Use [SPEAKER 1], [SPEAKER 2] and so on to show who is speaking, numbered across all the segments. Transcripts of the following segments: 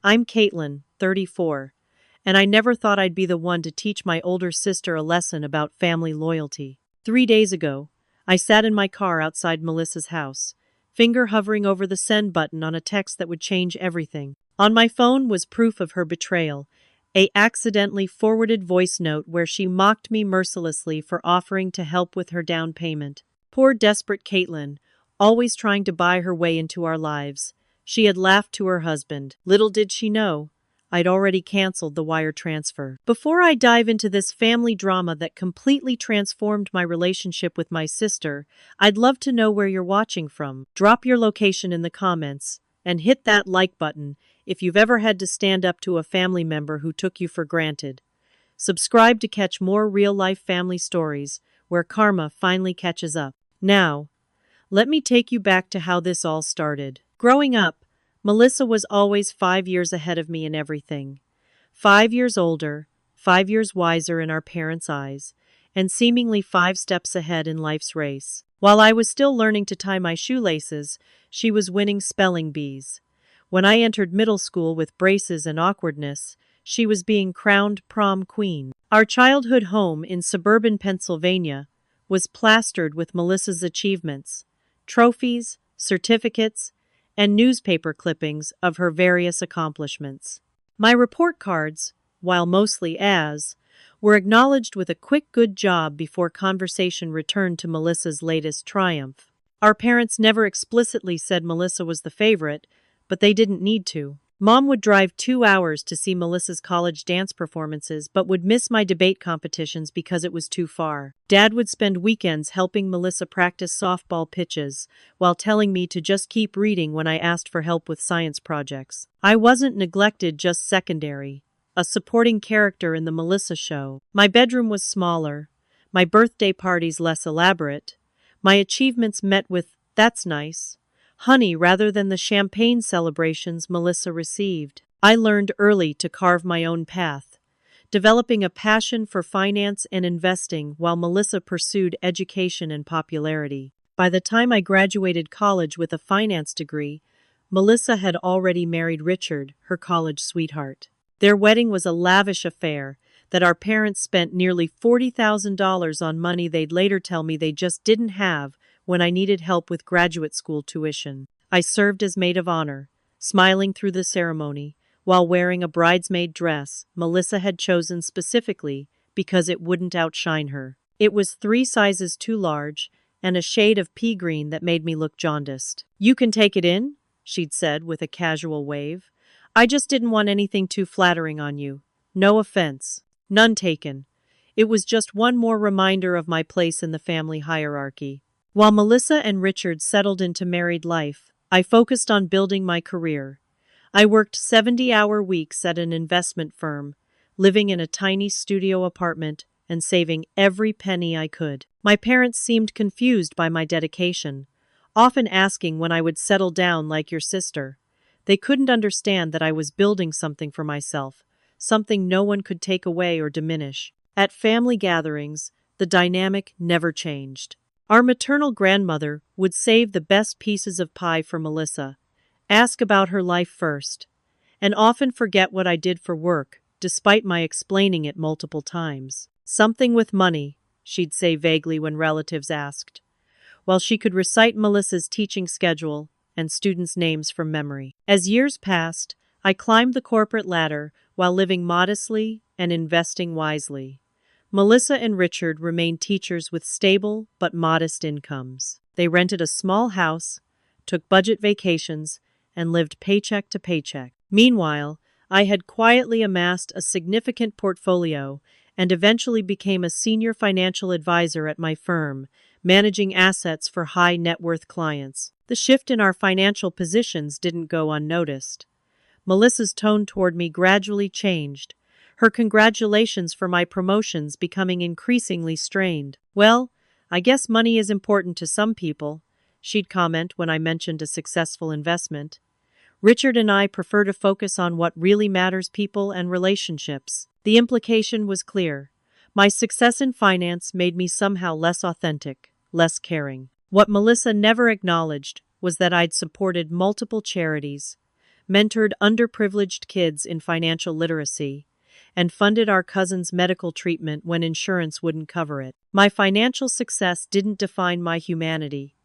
[SPEAKER 1] I'm Kaitlyn, 34, and I never thought I'd be the one to teach my older sister a lesson about family loyalty. 3 days ago, I sat in my car outside Melissa's house, finger hovering over the send button on a text that would change everything. On my phone was proof of her betrayal, a accidentally forwarded voice note where she mocked me mercilessly for offering to help with her down payment. Poor desperate Kaitlyn, always trying to buy her way into our lives. She had laughed to her husband. Little did she know, I'd already canceled the wire transfer. Before I dive into this family drama that completely transformed my relationship with my sister, I'd love to know where you're watching from. Drop your location in the comments and hit that like button if you've ever had to stand up to a family member who took you for granted. Subscribe to catch more real-life family stories where karma finally catches up. Now, let me take you back to how this all started. Growing up, Melissa was always 5 years ahead of me in everything. 5 years older, 5 years wiser in our parents' eyes, and seemingly 5 steps ahead in life's race. While I was still learning to tie my shoelaces, she was winning spelling bees. When I entered middle school with braces and awkwardness, she was being crowned prom queen. Our childhood home in suburban Pennsylvania was plastered with Melissa's achievements, trophies, certificates, and newspaper clippings of her various accomplishments. My report cards, while mostly A's, were acknowledged with a quick good job before conversation returned to Melissa's latest triumph. Our parents never explicitly said Melissa was the favorite, but they didn't need to. Mom would drive 2 hours to see Melissa's college dance performances, but would miss my debate competitions because it was too far. Dad would spend weekends helping Melissa practice softball pitches, while telling me to just keep reading when I asked for help with science projects. I wasn't neglected, just secondary, a supporting character in the Melissa show. My bedroom was smaller, my birthday parties less elaborate, my achievements met with, "That's nice," honey rather than the champagne celebrations Melissa received. I learned early to carve my own path, developing a passion for finance and investing while Melissa pursued education and popularity. By the time I graduated college with a finance degree, Melissa had already married Richard, her college sweetheart. Their wedding was a lavish affair that our parents spent nearly $40,000 on, money they'd later tell me they just didn't have when I needed help with graduate school tuition. I served as maid of honor, smiling through the ceremony, while wearing a bridesmaid dress Melissa had chosen specifically because it wouldn't outshine her. It was 3 sizes too large, and a shade of pea green that made me look jaundiced. "You can take it in," she'd said with a casual wave. "I just didn't want anything too flattering on you. No offense." None taken. It was just one more reminder of my place in the family hierarchy. While Melissa and Richard settled into married life, I focused on building my career. I worked 70-hour weeks at an investment firm, living in a tiny studio apartment and saving every penny I could. My parents seemed confused by my dedication, often asking when I would settle down like your sister. They couldn't understand that I was building something for myself, something no one could take away or diminish. At family gatherings, the dynamic never changed. Our maternal grandmother would save the best pieces of pie for Melissa, ask about her life first, and often forget what I did for work, despite my explaining it multiple times. "Something with money," she'd say vaguely when relatives asked, while she could recite Melissa's teaching schedule and students' names from memory. As years passed, I climbed the corporate ladder while living modestly and investing wisely. Melissa and Richard remained teachers with stable but modest incomes. They rented a small house, took budget vacations, and lived paycheck to paycheck. Meanwhile, I had quietly amassed a significant portfolio and eventually became a senior financial advisor at my firm, managing assets for high net worth clients. The shift in our financial positions didn't go unnoticed. Melissa's tone toward me gradually changed, her congratulations for my promotions becoming increasingly strained. "Well, I guess money is important to some people," she'd comment when I mentioned a successful investment. "Richard and I prefer to focus on what really matters: people and relationships." The implication was clear. My success in finance made me somehow less authentic, less caring. What Melissa never acknowledged was that I'd supported multiple charities, mentored underprivileged kids in financial literacy, and funded our cousin's medical treatment when insurance wouldn't cover it. My financial success didn't define my humanity,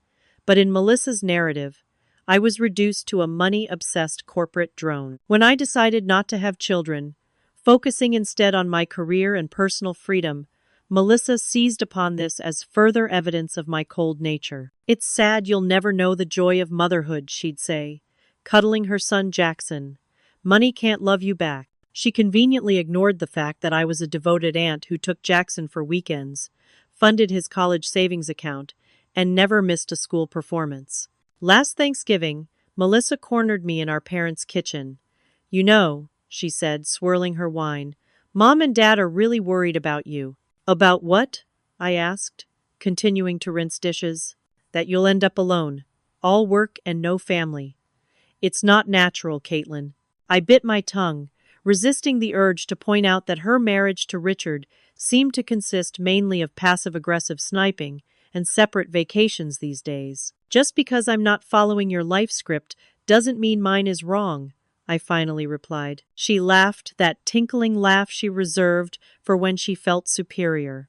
[SPEAKER 1] but in Melissa's narrative, I was reduced to a money-obsessed corporate drone. When I decided not to have children, focusing instead on my career and personal freedom, Melissa seized upon this as further evidence of my cold nature. "It's sad you'll never know the joy of motherhood," she'd say, cuddling her son Jackson. "Money can't love you back." She conveniently ignored the fact that I was a devoted aunt who took Jackson for weekends, funded his college savings account, and never missed a school performance. Last Thanksgiving, Melissa cornered me in our parents' kitchen. "You know," she said, swirling her wine, "Mom and Dad are really worried about you." "About what?" I asked, continuing to rinse dishes. "That you'll end up alone. All work and no family." "It's not natural, Kaitlyn." I bit my tongue, resisting the urge to point out that her marriage to Richard seemed to consist mainly of passive-aggressive sniping and separate vacations these days. "Just because I'm not following your life script doesn't mean mine is wrong," I finally replied. She laughed, that tinkling laugh she reserved for when she felt superior.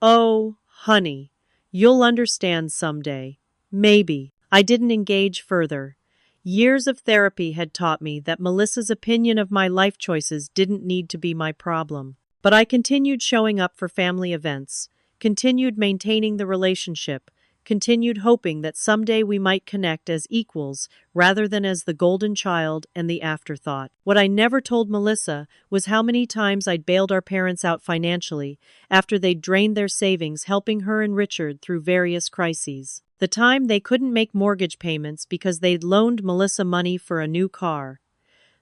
[SPEAKER 1] "Oh, honey, you'll understand someday. Maybe." I didn't engage further. Years of therapy had taught me that Melissa's opinion of my life choices didn't need to be my problem. But I continued showing up for family events, continued maintaining the relationship, continued hoping that someday we might connect as equals rather than as the golden child and the afterthought. What I never told Melissa was how many times I'd bailed our parents out financially after they'd drained their savings helping her and Richard through various crises. The time they couldn't make mortgage payments because they'd loaned Melissa money for a new car.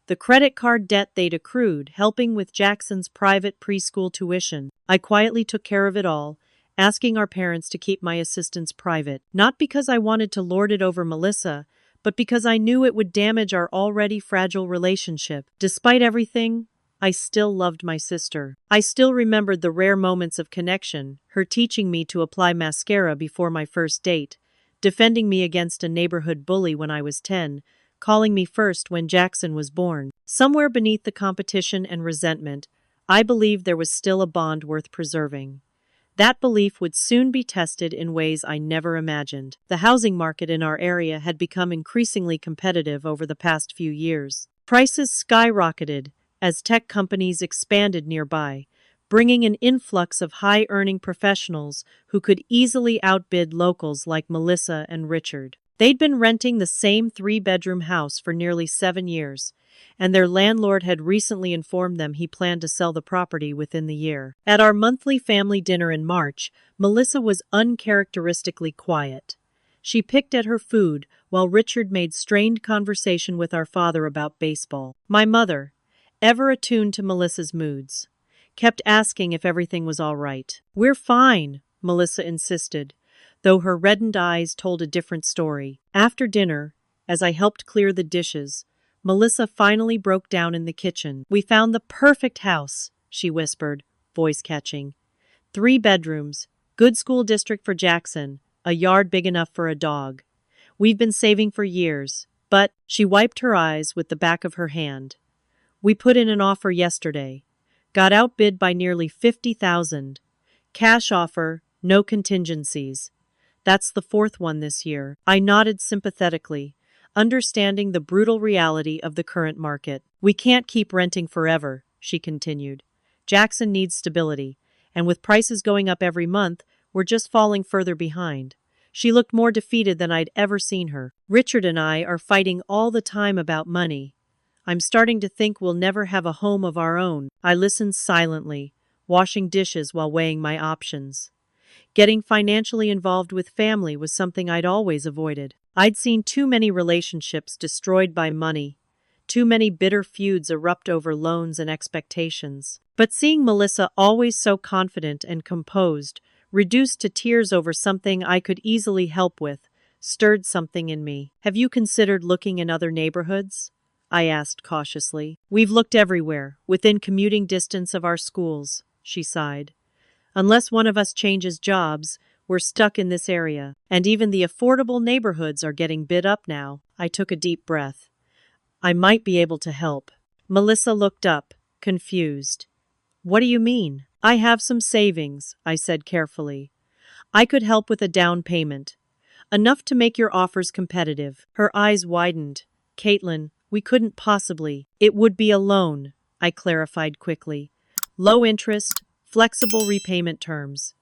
[SPEAKER 1] The credit card debt they'd accrued helping with Jackson's private preschool tuition. I quietly took care of it all, asking our parents to keep my assistance private, not because I wanted to lord it over Melissa, but because I knew it would damage our already fragile relationship. Despite everything, I still loved my sister. I still remembered the rare moments of connection, her teaching me to apply mascara before my first date, defending me against a neighborhood bully when I was 10, calling me first when Jackson was born. Somewhere beneath the competition and resentment, I believed there was still a bond worth preserving. That belief would soon be tested in ways I never imagined. The housing market in our area had become increasingly competitive over the past few years. Prices skyrocketed as tech companies expanded nearby, bringing an influx of high-earning professionals who could easily outbid locals like Melissa and Richard. They'd been renting the same 3-bedroom house for nearly 7 years, and their landlord had recently informed them he planned to sell the property within the year. At our monthly family dinner in March, Melissa was uncharacteristically quiet. She picked at her food while Richard made strained conversation with our father about baseball. My mother, ever attuned to Melissa's moods, kept asking if everything was all right. "We're fine," Melissa insisted, though her reddened eyes told a different story. After dinner, as I helped clear the dishes, Melissa finally broke down in the kitchen. "We found the perfect house," she whispered, voice catching. 3 bedrooms, good school district for Jackson, a yard big enough for a dog. We've been saving for years, but she wiped her eyes with the back of her hand. "We put in an offer yesterday. Got outbid by nearly 50,000. Cash offer, no contingencies. That's the 4th one this year." I nodded sympathetically, understanding the brutal reality of the current market. "We can't keep renting forever," she continued. "Jackson needs stability, and with prices going up every month, we're just falling further behind." She looked more defeated than I'd ever seen her. "Richard and I are fighting all the time about money. I'm starting to think we'll never have a home of our own." I listened silently, washing dishes while weighing my options. Getting financially involved with family was something I'd always avoided. I'd seen too many relationships destroyed by money, too many bitter feuds erupt over loans and expectations. But seeing Melissa always so confident and composed, reduced to tears over something I could easily help with, stirred something in me. "Have you considered looking in other neighborhoods?" I asked cautiously. "We've looked everywhere, within commuting distance of our schools," she sighed. "Unless one of us changes jobs, we're stuck in this area. And even the affordable neighborhoods are getting bid up now." I took a deep breath. I might be able to help. Melissa looked up, confused. What do you mean? I have some savings, I said carefully. I could help with a down payment. Enough to make your offers competitive. Her eyes widened. Kaitlyn, we couldn't possibly. It would be a loan, I clarified quickly. Low interest, flexible repayment terms.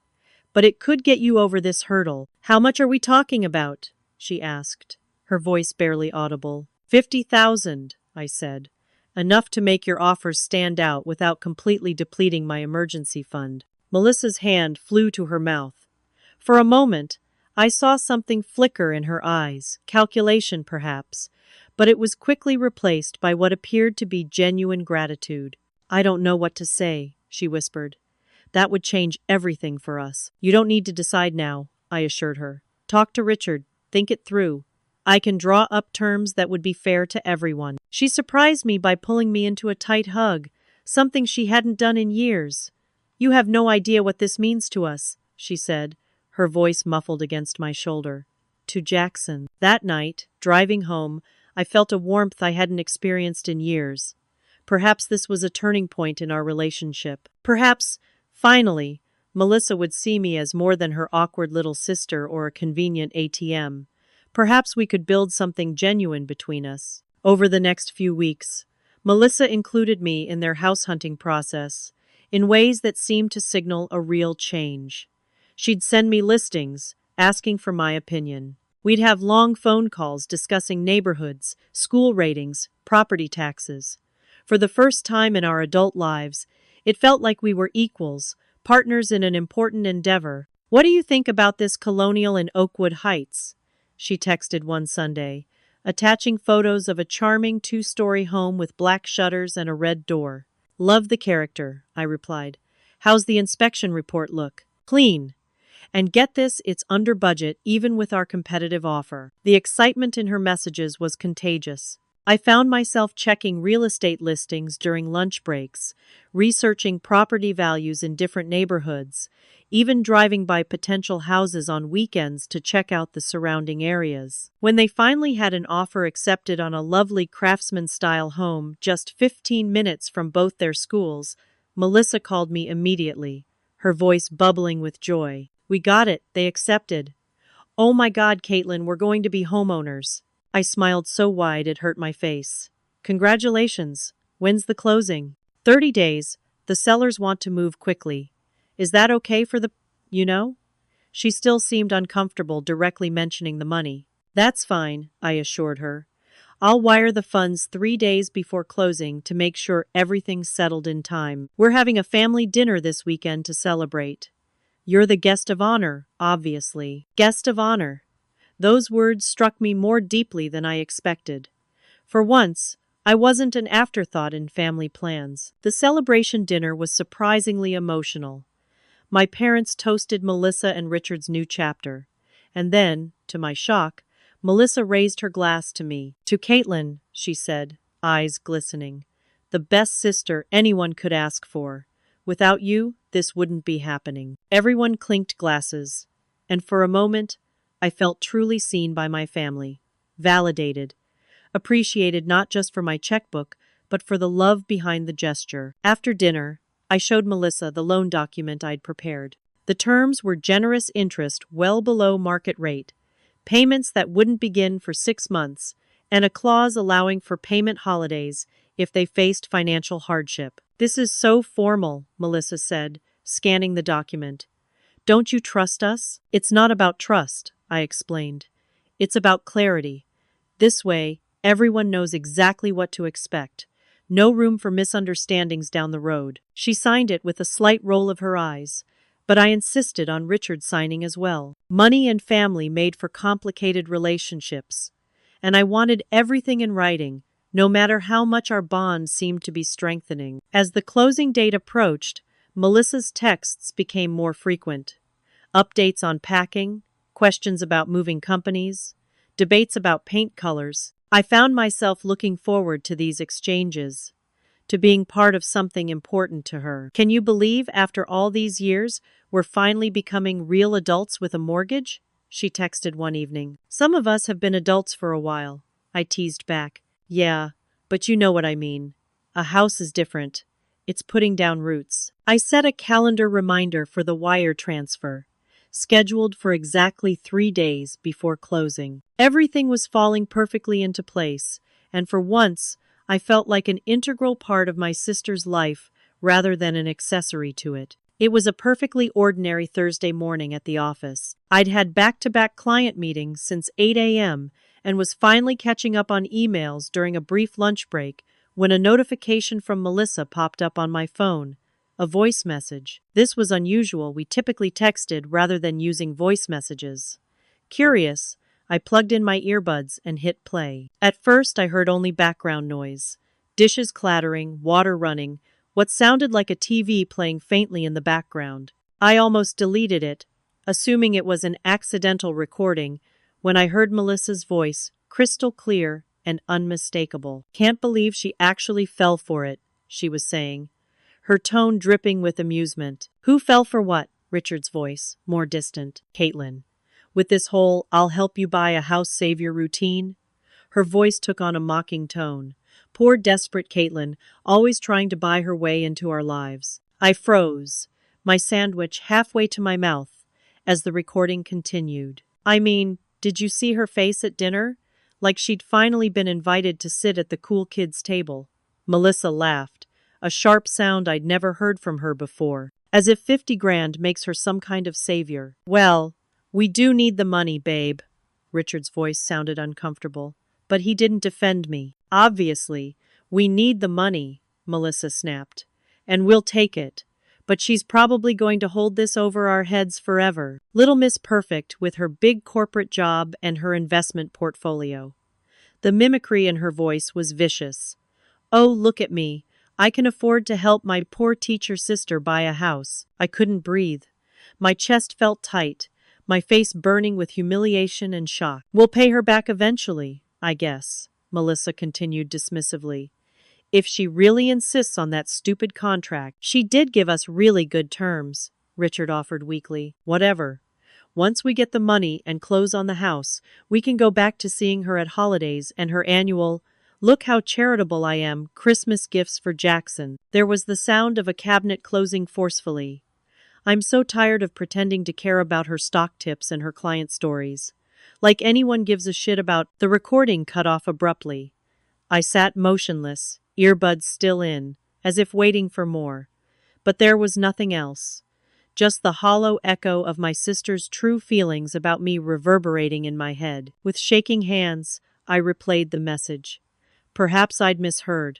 [SPEAKER 1] But it could get you over this hurdle. How much are we talking about? She asked, her voice barely audible. 50,000, I said. Enough to make your offers stand out without completely depleting my emergency fund. Melissa's hand flew to her mouth. For a moment, I saw something flicker in her eyes, calculation perhaps, but it was quickly replaced by what appeared to be genuine gratitude. I don't know what to say, she whispered. That would change everything for us. You don't need to decide now, I assured her. Talk to Richard, think it through. I can draw up terms that would be fair to everyone. She surprised me by pulling me into a tight hug, something she hadn't done in years. You have no idea what this means to us, she said, her voice muffled against my shoulder. To Jackson. That night, driving home, I felt a warmth I hadn't experienced in years. Perhaps this was a turning point in our relationship. Perhaps, finally, Melissa would see me as more than her awkward little sister or a convenient ATM. Perhaps we could build something genuine between us. Over the next few weeks, Melissa included me in their house hunting process in ways that seemed to signal a real change. She'd send me listings, asking for my opinion. We'd have long phone calls discussing neighborhoods, school ratings, property taxes. For the first time in our adult lives, it felt like we were equals, partners in an important endeavor. What do you think about this colonial in Oakwood Heights? She texted one Sunday, attaching photos of a charming two-story home with black shutters and a red door. Love the character, I replied. How's the inspection report look? Clean. And get this, it's under budget even with our competitive offer. The excitement in her messages was contagious. I found myself checking real estate listings during lunch breaks, researching property values in different neighborhoods, even driving by potential houses on weekends to check out the surrounding areas. When they finally had an offer accepted on a lovely craftsman-style home just 15 minutes from both their schools, Melissa called me immediately, her voice bubbling with joy. We got it, they accepted. Oh my God, Kaitlyn, we're going to be homeowners. I smiled so wide it hurt my face. Congratulations. When's the closing? 30 days. The sellers want to move quickly. Is that okay for the. She still seemed uncomfortable directly mentioning the money. That's fine, I assured her. I'll wire the funds 3 days before closing to make sure everything's settled in time. We're having a family dinner this weekend to celebrate. You're the guest of honor, obviously. Guest of honor. Those words struck me more deeply than I expected. For once, I wasn't an afterthought in family plans. The celebration dinner was surprisingly emotional. My parents toasted Melissa and Richard's new chapter. And then, to my shock, Melissa raised her glass to me. To Kaitlyn, she said, eyes glistening. The best sister anyone could ask for. Without you, this wouldn't be happening. Everyone clinked glasses. And for a moment, I felt truly seen by my family, validated, appreciated not just for my checkbook, but for the love behind the gesture. After dinner, I showed Melissa the loan document I'd prepared. The terms were generous interest well below market rate, payments that wouldn't begin for 6 months, and a clause allowing for payment holidays if they faced financial hardship. This is so formal, Melissa said, scanning the document. Don't you trust us? It's not about trust, I explained. It's about clarity. This way, everyone knows exactly what to expect. No room for misunderstandings down the road. She signed it with a slight roll of her eyes, but I insisted on Richard signing as well. Money and family made for complicated relationships, and I wanted everything in writing, no matter how much our bond seemed to be strengthening. As the closing date approached, Melissa's texts became more frequent. Updates on packing, questions about moving companies, debates about paint colors. I found myself looking forward to these exchanges, to being part of something important to her. Can you believe after all these years, we're finally becoming real adults with a mortgage? She texted one evening. Some of us have been adults for a while, I teased back. Yeah, but you know what I mean. A house is different. It's putting down roots. I set a calendar reminder for the wire transfer, scheduled for exactly 3 days before closing. Everything was falling perfectly into place, and for once, I felt like an integral part of my sister's life rather than an accessory to it. It was a perfectly ordinary Thursday morning at the office. I'd had back-to-back client meetings since 8 a.m. and was finally catching up on emails during a brief lunch break when a notification from Melissa popped up on my phone. A voice message. This was unusual. We typically texted rather than using voice messages. Curious, I plugged in my earbuds and hit play. At first, I heard only background noise. Dishes clattering, water running, what sounded like a TV playing faintly in the background. I almost deleted it, assuming it was an accidental recording, when I heard Melissa's voice, crystal clear and unmistakable. "Can't believe she actually fell for it," she was saying, her tone dripping with amusement. "Who fell for what?" Richard's voice, more distant. "Kaitlyn. With this whole 'I'll help you buy a house savior' routine?" Her voice took on a mocking tone. Poor desperate Kaitlyn, always trying to buy her way into our lives. I froze, my sandwich halfway to my mouth, as the recording continued. "I mean, did you see her face at dinner? Like she'd finally been invited to sit at the cool kids' table." Melissa laughed, a sharp sound I'd never heard from her before, as if 50 grand makes her some kind of savior. "Well, we do need the money, babe." Richard's voice sounded uncomfortable, but he didn't defend me. "Obviously, we need the money," Melissa snapped, "and we'll take it. But she's probably going to hold this over our heads forever." Little Miss Perfect with her big corporate job and her investment portfolio. The mimicry in her voice was vicious. "Oh, look at me. I can afford to help my poor teacher sister buy a house." I couldn't breathe. My chest felt tight, my face burning with humiliation and shock. "We'll pay her back eventually, I guess," Melissa continued dismissively. "If she really insists on that stupid contract." "She did give us really good terms," Richard offered weakly. "Whatever. Once we get the money and close on the house, we can go back to seeing her at holidays and her annual, 'Look how charitable I am,' Christmas gifts for Jackson." There was the sound of a cabinet closing forcefully. I'm so tired of pretending to care about her stock tips and her client stories. Like anyone gives a shit about. The recording cut off abruptly. I sat motionless, earbuds still in, as if waiting for more. But there was nothing else. Just the hollow echo of my sister's true feelings about me reverberating in my head. With shaking hands, I replayed the message. Perhaps I'd misheard.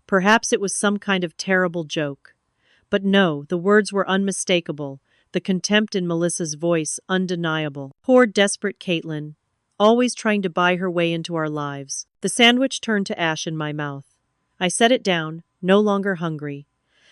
[SPEAKER 1] Perhaps it was some kind of terrible joke. But no, the words were unmistakable, the contempt in Melissa's voice undeniable. Poor desperate Kaitlyn, always trying to buy her way into our lives. The sandwich turned to ash in my mouth. I set it down, no longer hungry.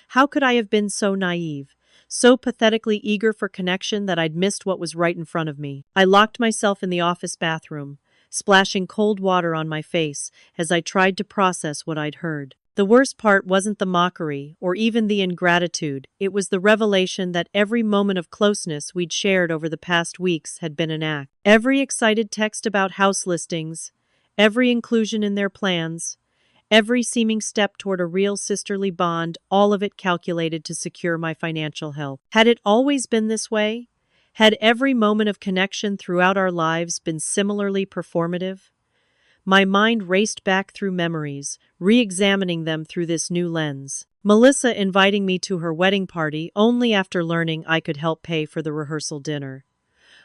[SPEAKER 1] How could I have been so naive, so pathetically eager for connection that I'd missed what was right in front of me? I locked myself in the office bathroom, splashing cold water on my face as I tried to process what I'd heard. The worst part wasn't the mockery or even the ingratitude. It was the revelation that every moment of closeness we'd shared over the past weeks had been an act. Every excited text about house listings, every inclusion in their plans, every seeming step toward a real sisterly bond, all of it calculated to secure my financial health. Had it always been this way? Had every moment of connection throughout our lives been similarly performative? My mind raced back through memories, re-examining them through this new lens. Melissa inviting me to her wedding party only after learning I could help pay for the rehearsal dinner.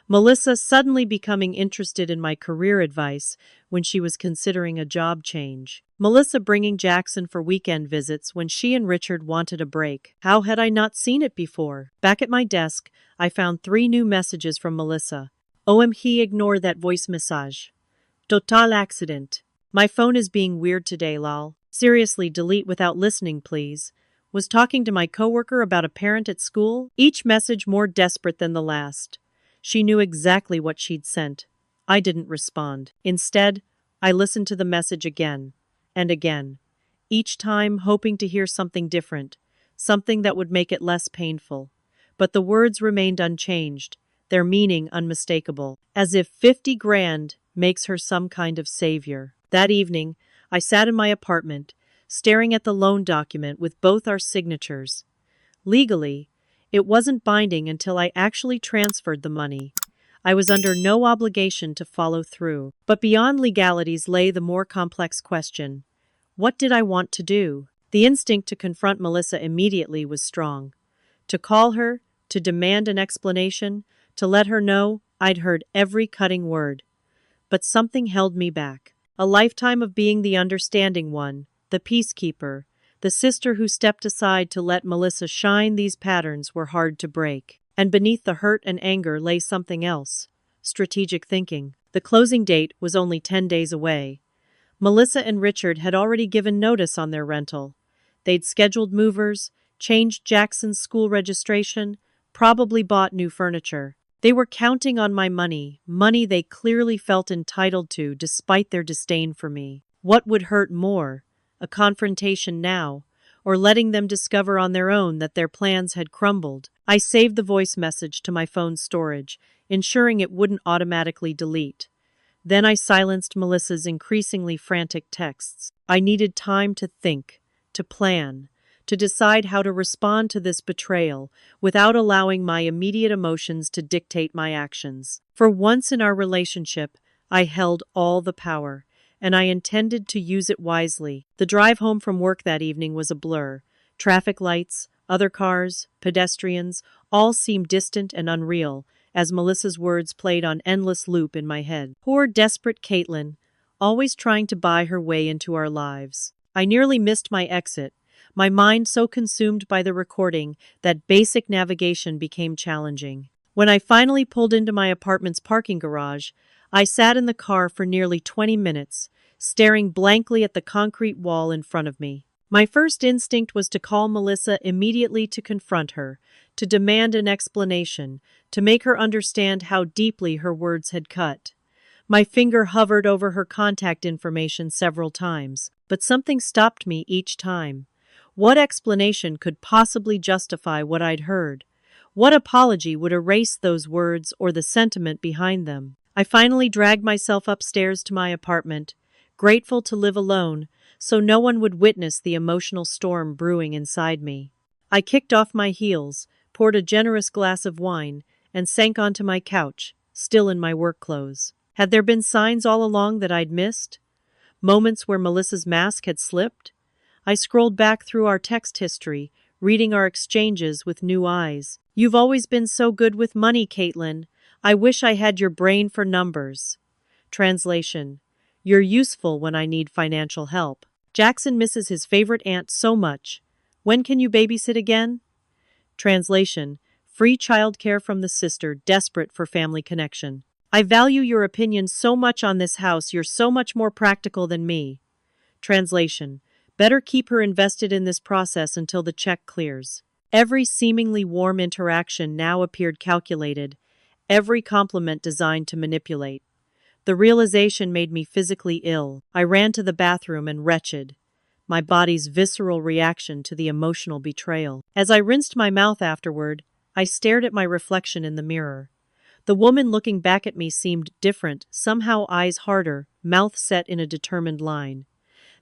[SPEAKER 1] Melissa suddenly becoming interested in my career advice when she was considering a job change. Melissa bringing Jackson for weekend visits when she and Richard wanted a break. How had I not seen it before? Back at my desk, I found 3 new messages from Melissa. "OMG, ignore that voice message. Total accident. My phone is being weird today, lol. Seriously, delete without listening, please. Was talking to my coworker about a parent at school." Each message more desperate than the last. She knew exactly what she'd sent. I didn't respond. Instead, I listened to the message again and again, each time hoping to hear something different, something that would make it less painful. But the words remained unchanged, their meaning unmistakable, as if 50 grand makes her some kind of savior. That evening, I sat in my apartment, staring at the loan document with both our signatures. Legally, it wasn't binding until I actually transferred the money. I was under no obligation to follow through. But beyond legalities lay the more complex question. What did I want to do? The instinct to confront Melissa immediately was strong. To call her, to demand an explanation, to let her know I'd heard every cutting word. But something held me back. A lifetime of being the understanding one, the peacekeeper, the sister who stepped aside to let Melissa shine. These patterns were hard to break. And beneath the hurt and anger lay something else. Strategic thinking. The closing date was only 10 days away. Melissa and Richard had already given notice on their rental. They'd scheduled movers, changed Jackson's school registration, probably bought new furniture. They were counting on my money, money they clearly felt entitled to despite their disdain for me. What would hurt more? A confrontation now, or letting them discover on their own that their plans had crumbled? I saved the voice message to my phone's storage, ensuring it wouldn't automatically delete. Then I silenced Melissa's increasingly frantic texts. I needed time to think, to plan, to decide how to respond to this betrayal without allowing my immediate emotions to dictate my actions. For once in our relationship, I held all the power, and I intended to use it wisely. The drive home from work that evening was a blur. Traffic lights, other cars, pedestrians, all seemed distant and unreal, as Melissa's words played on endless loop in my head. Poor, desperate Kaitlyn, always trying to buy her way into our lives. I nearly missed my exit, my mind so consumed by the recording that basic navigation became challenging. When I finally pulled into my apartment's parking garage, I sat in the car for nearly 20 minutes, staring blankly at the concrete wall in front of me. My first instinct was to call Melissa immediately, to confront her, to demand an explanation, to make her understand how deeply her words had cut. My finger hovered over her contact information several times, but something stopped me each time. What explanation could possibly justify what I'd heard? What apology would erase those words or the sentiment behind them? I finally dragged myself upstairs to my apartment, grateful to live alone, so no one would witness the emotional storm brewing inside me. I kicked off my heels, poured a generous glass of wine, and sank onto my couch, still in my work clothes. Had there been signs all along that I'd missed? Moments where Melissa's mask had slipped? I scrolled back through our text history, reading our exchanges with new eyes. "You've always been so good with money, Kaitlyn. I wish I had your brain for numbers." Translation: You're useful when I need financial help. Jackson misses his favorite aunt so much. When can you babysit again? Translation: Free childcare from the sister desperate for family connection. I value your opinion so much on this house. You're so much more practical than me. Translation: Better keep her invested in this process until the check clears. Every seemingly warm interaction now appeared calculated, every compliment designed to manipulate. The realization made me physically ill. I ran to the bathroom and wretched, my body's visceral reaction to the emotional betrayal. As I rinsed my mouth afterward, I stared at my reflection in the mirror. The woman looking back at me seemed different, somehow eyes harder, mouth set in a determined line.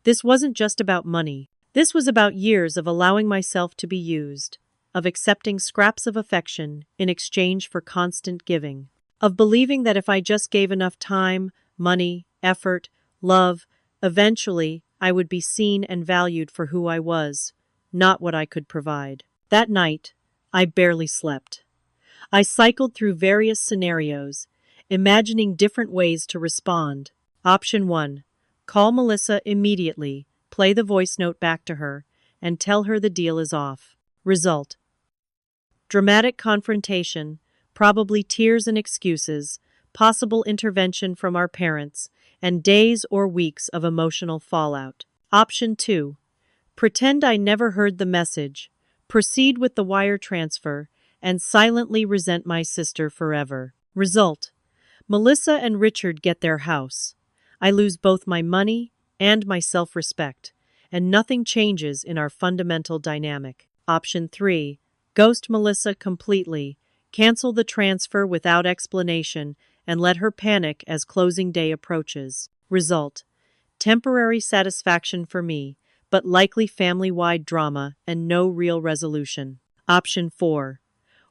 [SPEAKER 1] This wasn't just about money. This was about years of allowing myself to be used, of accepting scraps of affection in exchange for constant giving, of believing that if I just gave enough time, money, effort, love, eventually I would be seen and valued for who I was, not what I could provide. That night, I barely slept. I cycled through various scenarios, imagining different ways to respond. Option 1. Call Melissa immediately, play the voice note back to her, and tell her the deal is off. Result: dramatic confrontation, probably tears and excuses, possible intervention from our parents, and days or weeks of emotional fallout. Option 2. Pretend I never heard the message, proceed with the wire transfer, and silently resent my sister forever. Result: Melissa and Richard get their house. I lose both my money and my self-respect, and nothing changes in our fundamental dynamic. Option 3. Ghost Melissa completely, cancel the transfer without explanation, and let her panic as closing day approaches. Result: Temporary satisfaction for me, but likely family-wide drama and no real resolution. Option 4.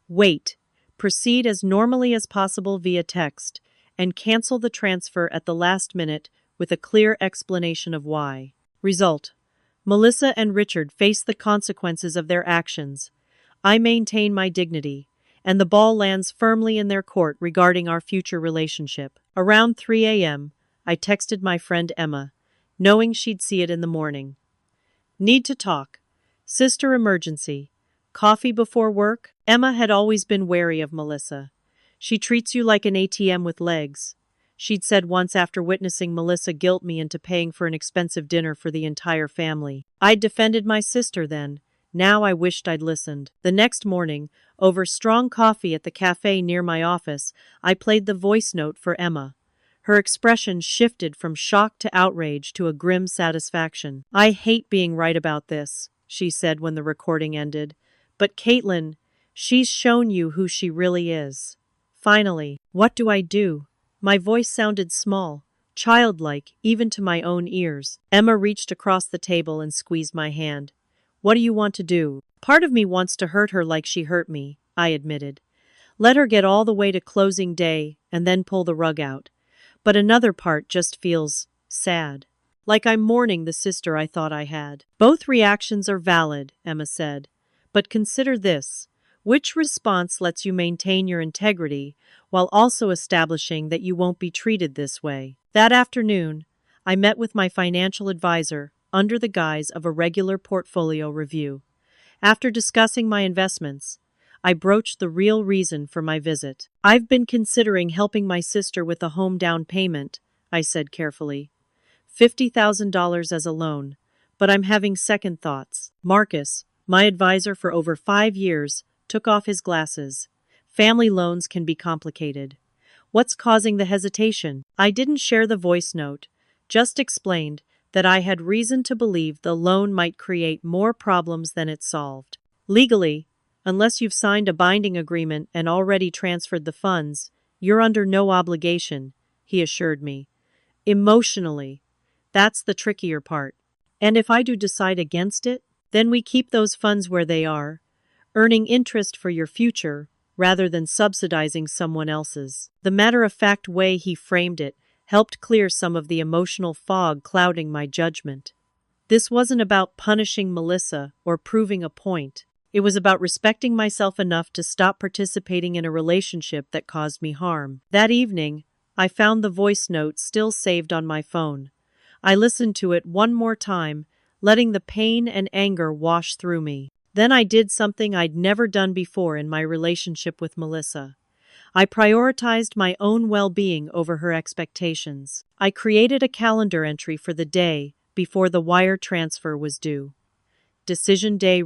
[SPEAKER 1] Wait. Proceed as normally as possible via text, and cancel the transfer at the last minute with a clear explanation of why. Result. Melissa and Richard face the consequences of their actions. I maintain my dignity, and the ball lands firmly in their court regarding our future relationship. Around 3 a.m., I texted my friend Emma, knowing she'd see it in the morning. Need to talk. Sister emergency. Coffee before work? Emma had always been wary of Melissa. She treats you like an ATM with legs, she'd said once after witnessing Melissa guilt me into paying for an expensive dinner for the entire family. I'd defended my sister then. Now I wished I'd listened. The next morning, over strong coffee at the cafe near my office, I played the voice note for Emma. Her expression shifted from shock to outrage to a grim satisfaction. "I hate being right about this," she said when the recording ended. "But Kaitlyn, she's shown you who she really is. Finally, what do I do?" My voice sounded small, childlike, even to my own ears. Emma reached across the table and squeezed my hand. "What do you want to do?" "Part of me wants to hurt her like she hurt me," I admitted. "Let her get all the way to closing day and then pull the rug out. But another part just feels sad. Like I'm mourning the sister I thought I had." "Both reactions are valid," Emma said. "But consider this. Which response lets you maintain your integrity while also establishing that you won't be treated this way?" That afternoon, I met with my financial advisor under the guise of a regular portfolio review. After discussing my investments, I broached the real reason for my visit. "I've been considering helping my sister with a home down payment," I said carefully. $50,000 as a loan, but I'm having second thoughts. Marcus, my advisor for over 5 years, took off his glasses. "Family loans can be complicated. What's causing the hesitation?" I didn't share the voice note, just explained that I had reason to believe the loan might create more problems than it solved. "Legally, unless you've signed a binding agreement and already transferred the funds, you're under no obligation," he assured me. "Emotionally, that's the trickier part. And if I do decide against it, then we keep those funds where they are, earning interest for your future rather than subsidizing someone else's." The matter-of-fact way he framed it helped clear some of the emotional fog clouding my judgment. This wasn't about punishing Melissa or proving a point. It was about respecting myself enough to stop participating in a relationship that caused me harm. That evening, I found the voice note still saved on my phone. I listened to it one more time, letting the pain and anger wash through me. Then I did something I'd never done before in my relationship with Melissa. I prioritized my own well-being over her expectations. I created a calendar entry for the day before the wire transfer was due. Decision Day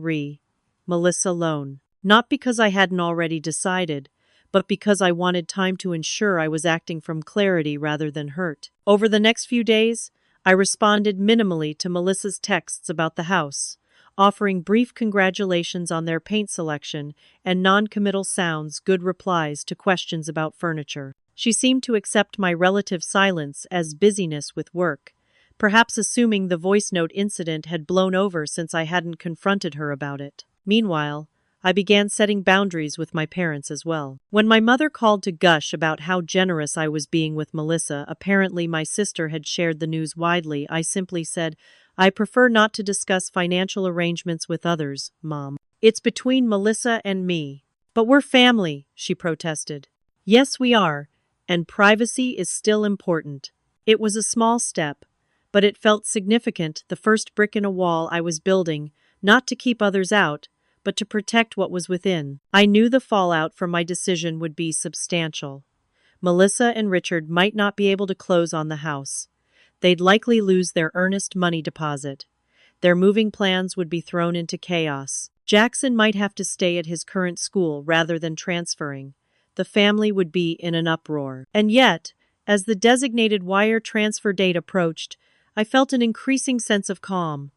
[SPEAKER 1] Melissa loan. Not because I hadn't already decided, but because I wanted time to ensure I was acting from clarity rather than hurt. Over the next few days, I responded minimally to Melissa's texts about the house, offering brief congratulations on their paint selection and non-committal sounds good replies to questions about furniture. She seemed to accept my relative silence as busyness with work, perhaps assuming the voice note incident had blown over since I hadn't confronted her about it. Meanwhile, I began setting boundaries with my parents as well. When my mother called to gush about how generous I was being with Melissa, apparently my sister had shared the news widely, I simply said, "I prefer not to discuss financial arrangements with others, Mom. It's between Melissa and me." "But we're family," she protested. "Yes, we are, and privacy is still important." It was a small step, but it felt significant, the first brick in a wall I was building, not to keep others out, but to protect what was within. I knew the fallout from my decision would be substantial. Melissa and Richard might not be able to close on the house. They'd likely lose their earnest money deposit. Their moving plans would be thrown into chaos. Jackson might have to stay at his current school rather than transferring. The family would be in an uproar. And yet, as the designated wire transfer date approached, I felt an increasing sense of calm.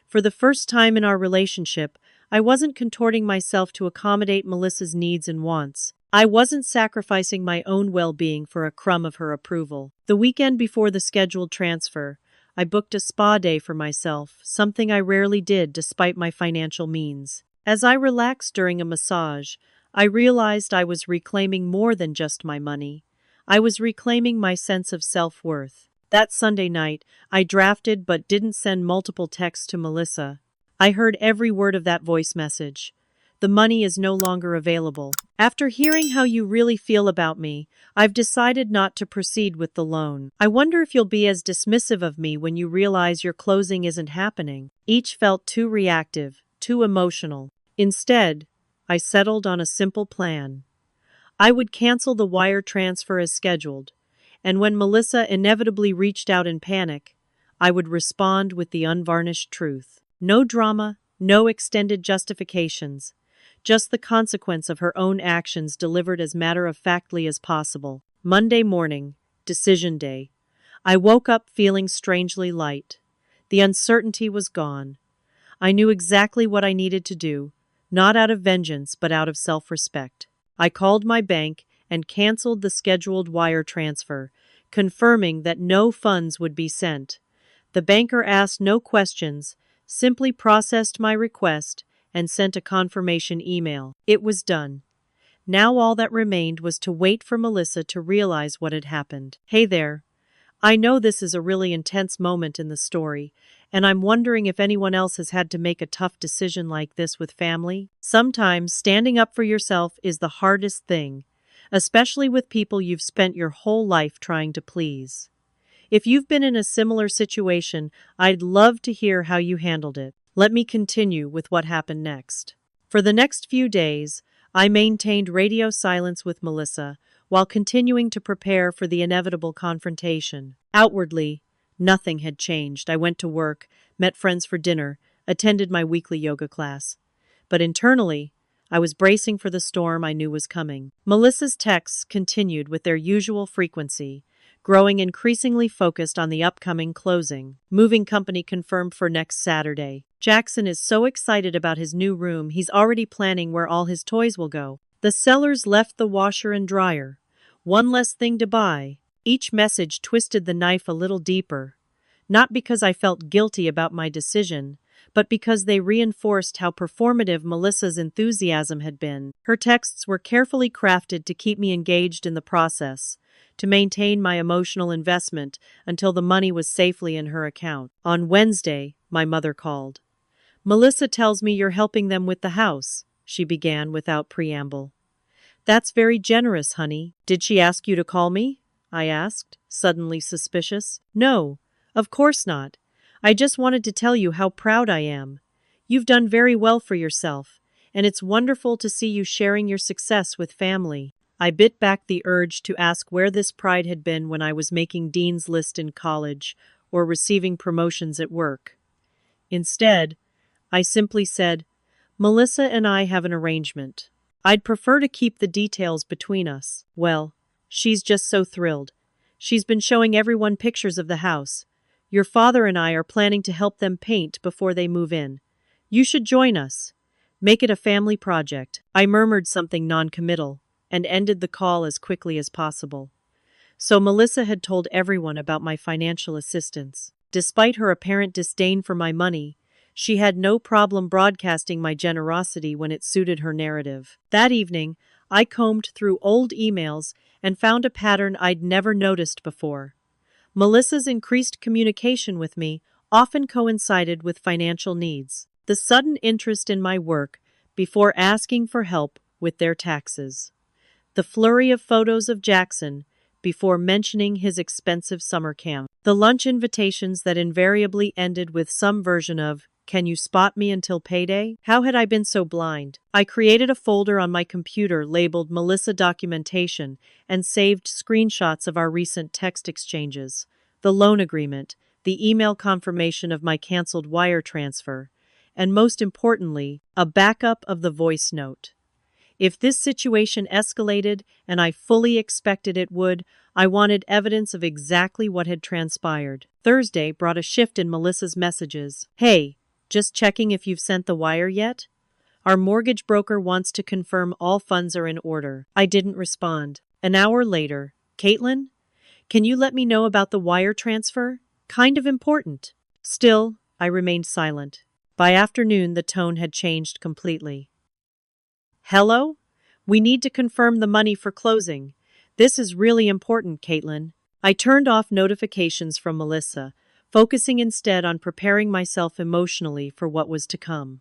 [SPEAKER 1] For the first time in our relationship, I wasn't contorting myself to accommodate Melissa's needs and wants. I wasn't sacrificing my own well-being for a crumb of her approval. The weekend before the scheduled transfer, I I booked a spa day for myself, something I rarely did despite my financial means. As I relaxed during a massage, I realized I was reclaiming more than just my money. I was reclaiming my sense of self-worth. That Sunday night, I drafted but didn't send multiple texts to Melissa. I heard every word of that voice message. The money is no longer available. After hearing how you really feel about me, I've decided not to proceed with the loan. I wonder if you'll be as dismissive of me when you realize your closing isn't happening. Each felt too reactive, too emotional. Instead, I settled on a simple plan. I would cancel the wire transfer as scheduled, and when Melissa inevitably reached out in panic, I would respond with the unvarnished truth. No drama, no extended justifications, just the consequence of her own actions delivered as matter-of-factly as possible. Monday morning, decision day. I woke up feeling strangely light. The uncertainty was gone. I knew exactly what I needed to do, not out of vengeance but out of self-respect. I called my bank and canceled the scheduled wire transfer, confirming that no funds would be sent. The banker asked no questions, simply processed my request, and sent a confirmation email. It was done. Now all that remained was to wait for Melissa to realize what had happened. Hey there. I know this is a really intense moment in the story, and I'm wondering if anyone else has had to make a tough decision like this with family. Sometimes standing up for yourself is the hardest thing, especially with people you've spent your whole life trying to please. If you've been in a similar situation, I'd love to hear how you handled it. Let me continue with what happened next. For the next few days, I maintained radio silence with Melissa while continuing to prepare for the inevitable confrontation. Outwardly, nothing had changed. I went to work, met friends for dinner, attended my weekly yoga class. But internally, I was bracing for the storm I knew was coming. Melissa's texts continued with their usual frequency, growing increasingly focused on the upcoming closing. Moving company confirmed for next Saturday. Jackson is so excited about his new room, he's already planning where all his toys will go. The sellers left the washer and dryer. One less thing to buy. Each message twisted the knife a little deeper. Not because I felt guilty about my decision, but because they reinforced how performative Melissa's enthusiasm had been. Her texts were carefully crafted to keep me engaged in the process, to maintain my emotional investment until the money was safely in her account. On Wednesday, my mother called. "Melissa tells me you're helping them with the house," she began without preamble. "That's very generous, honey. Did she ask you to call me?" I asked, suddenly suspicious. "No, of course not. I just wanted to tell you how proud I am. You've done very well for yourself, and it's wonderful to see you sharing your success with family." I bit back the urge to ask where this pride had been when I was making Dean's List in college or receiving promotions at work. Instead, I simply said, "Melissa and I have an arrangement. I'd prefer to keep the details between us." "Well, she's just so thrilled. She's been showing everyone pictures of the house. Your father and I are planning to help them paint before they move in. You should join us. Make it a family project." I murmured something non-committal and ended the call as quickly as possible. So Melissa had told everyone about my financial assistance. Despite her apparent disdain for my money, she had no problem broadcasting my generosity when it suited her narrative. That evening, I combed through old emails and found a pattern I'd never noticed before. Melissa's increased communication with me often coincided with financial needs. The sudden interest in my work before asking for help with their taxes. The flurry of photos of Jackson before mentioning his expensive summer camp. The lunch invitations that invariably ended with some version of, "Can you spot me until payday?" How had I been so blind? I created a folder on my computer labeled Melissa Documentation and saved screenshots of our recent text exchanges, the loan agreement, the email confirmation of my canceled wire transfer, and most importantly, a backup of the voice note. If this situation escalated, and I fully expected it would, I wanted evidence of exactly what had transpired. Thursday brought a shift in Melissa's messages. "Hey, just checking if you've sent the wire yet? Our mortgage broker wants to confirm all funds are in order." I didn't respond. An hour later, "Kaitlyn, can you let me know about the wire transfer? kind of important. Still, I remained silent. By afternoon, the tone had changed completely. Hello? We need to confirm the money for closing. This is really important, Kaitlyn. I turned off notifications from Melissa, focusing instead on preparing myself emotionally for what was to come.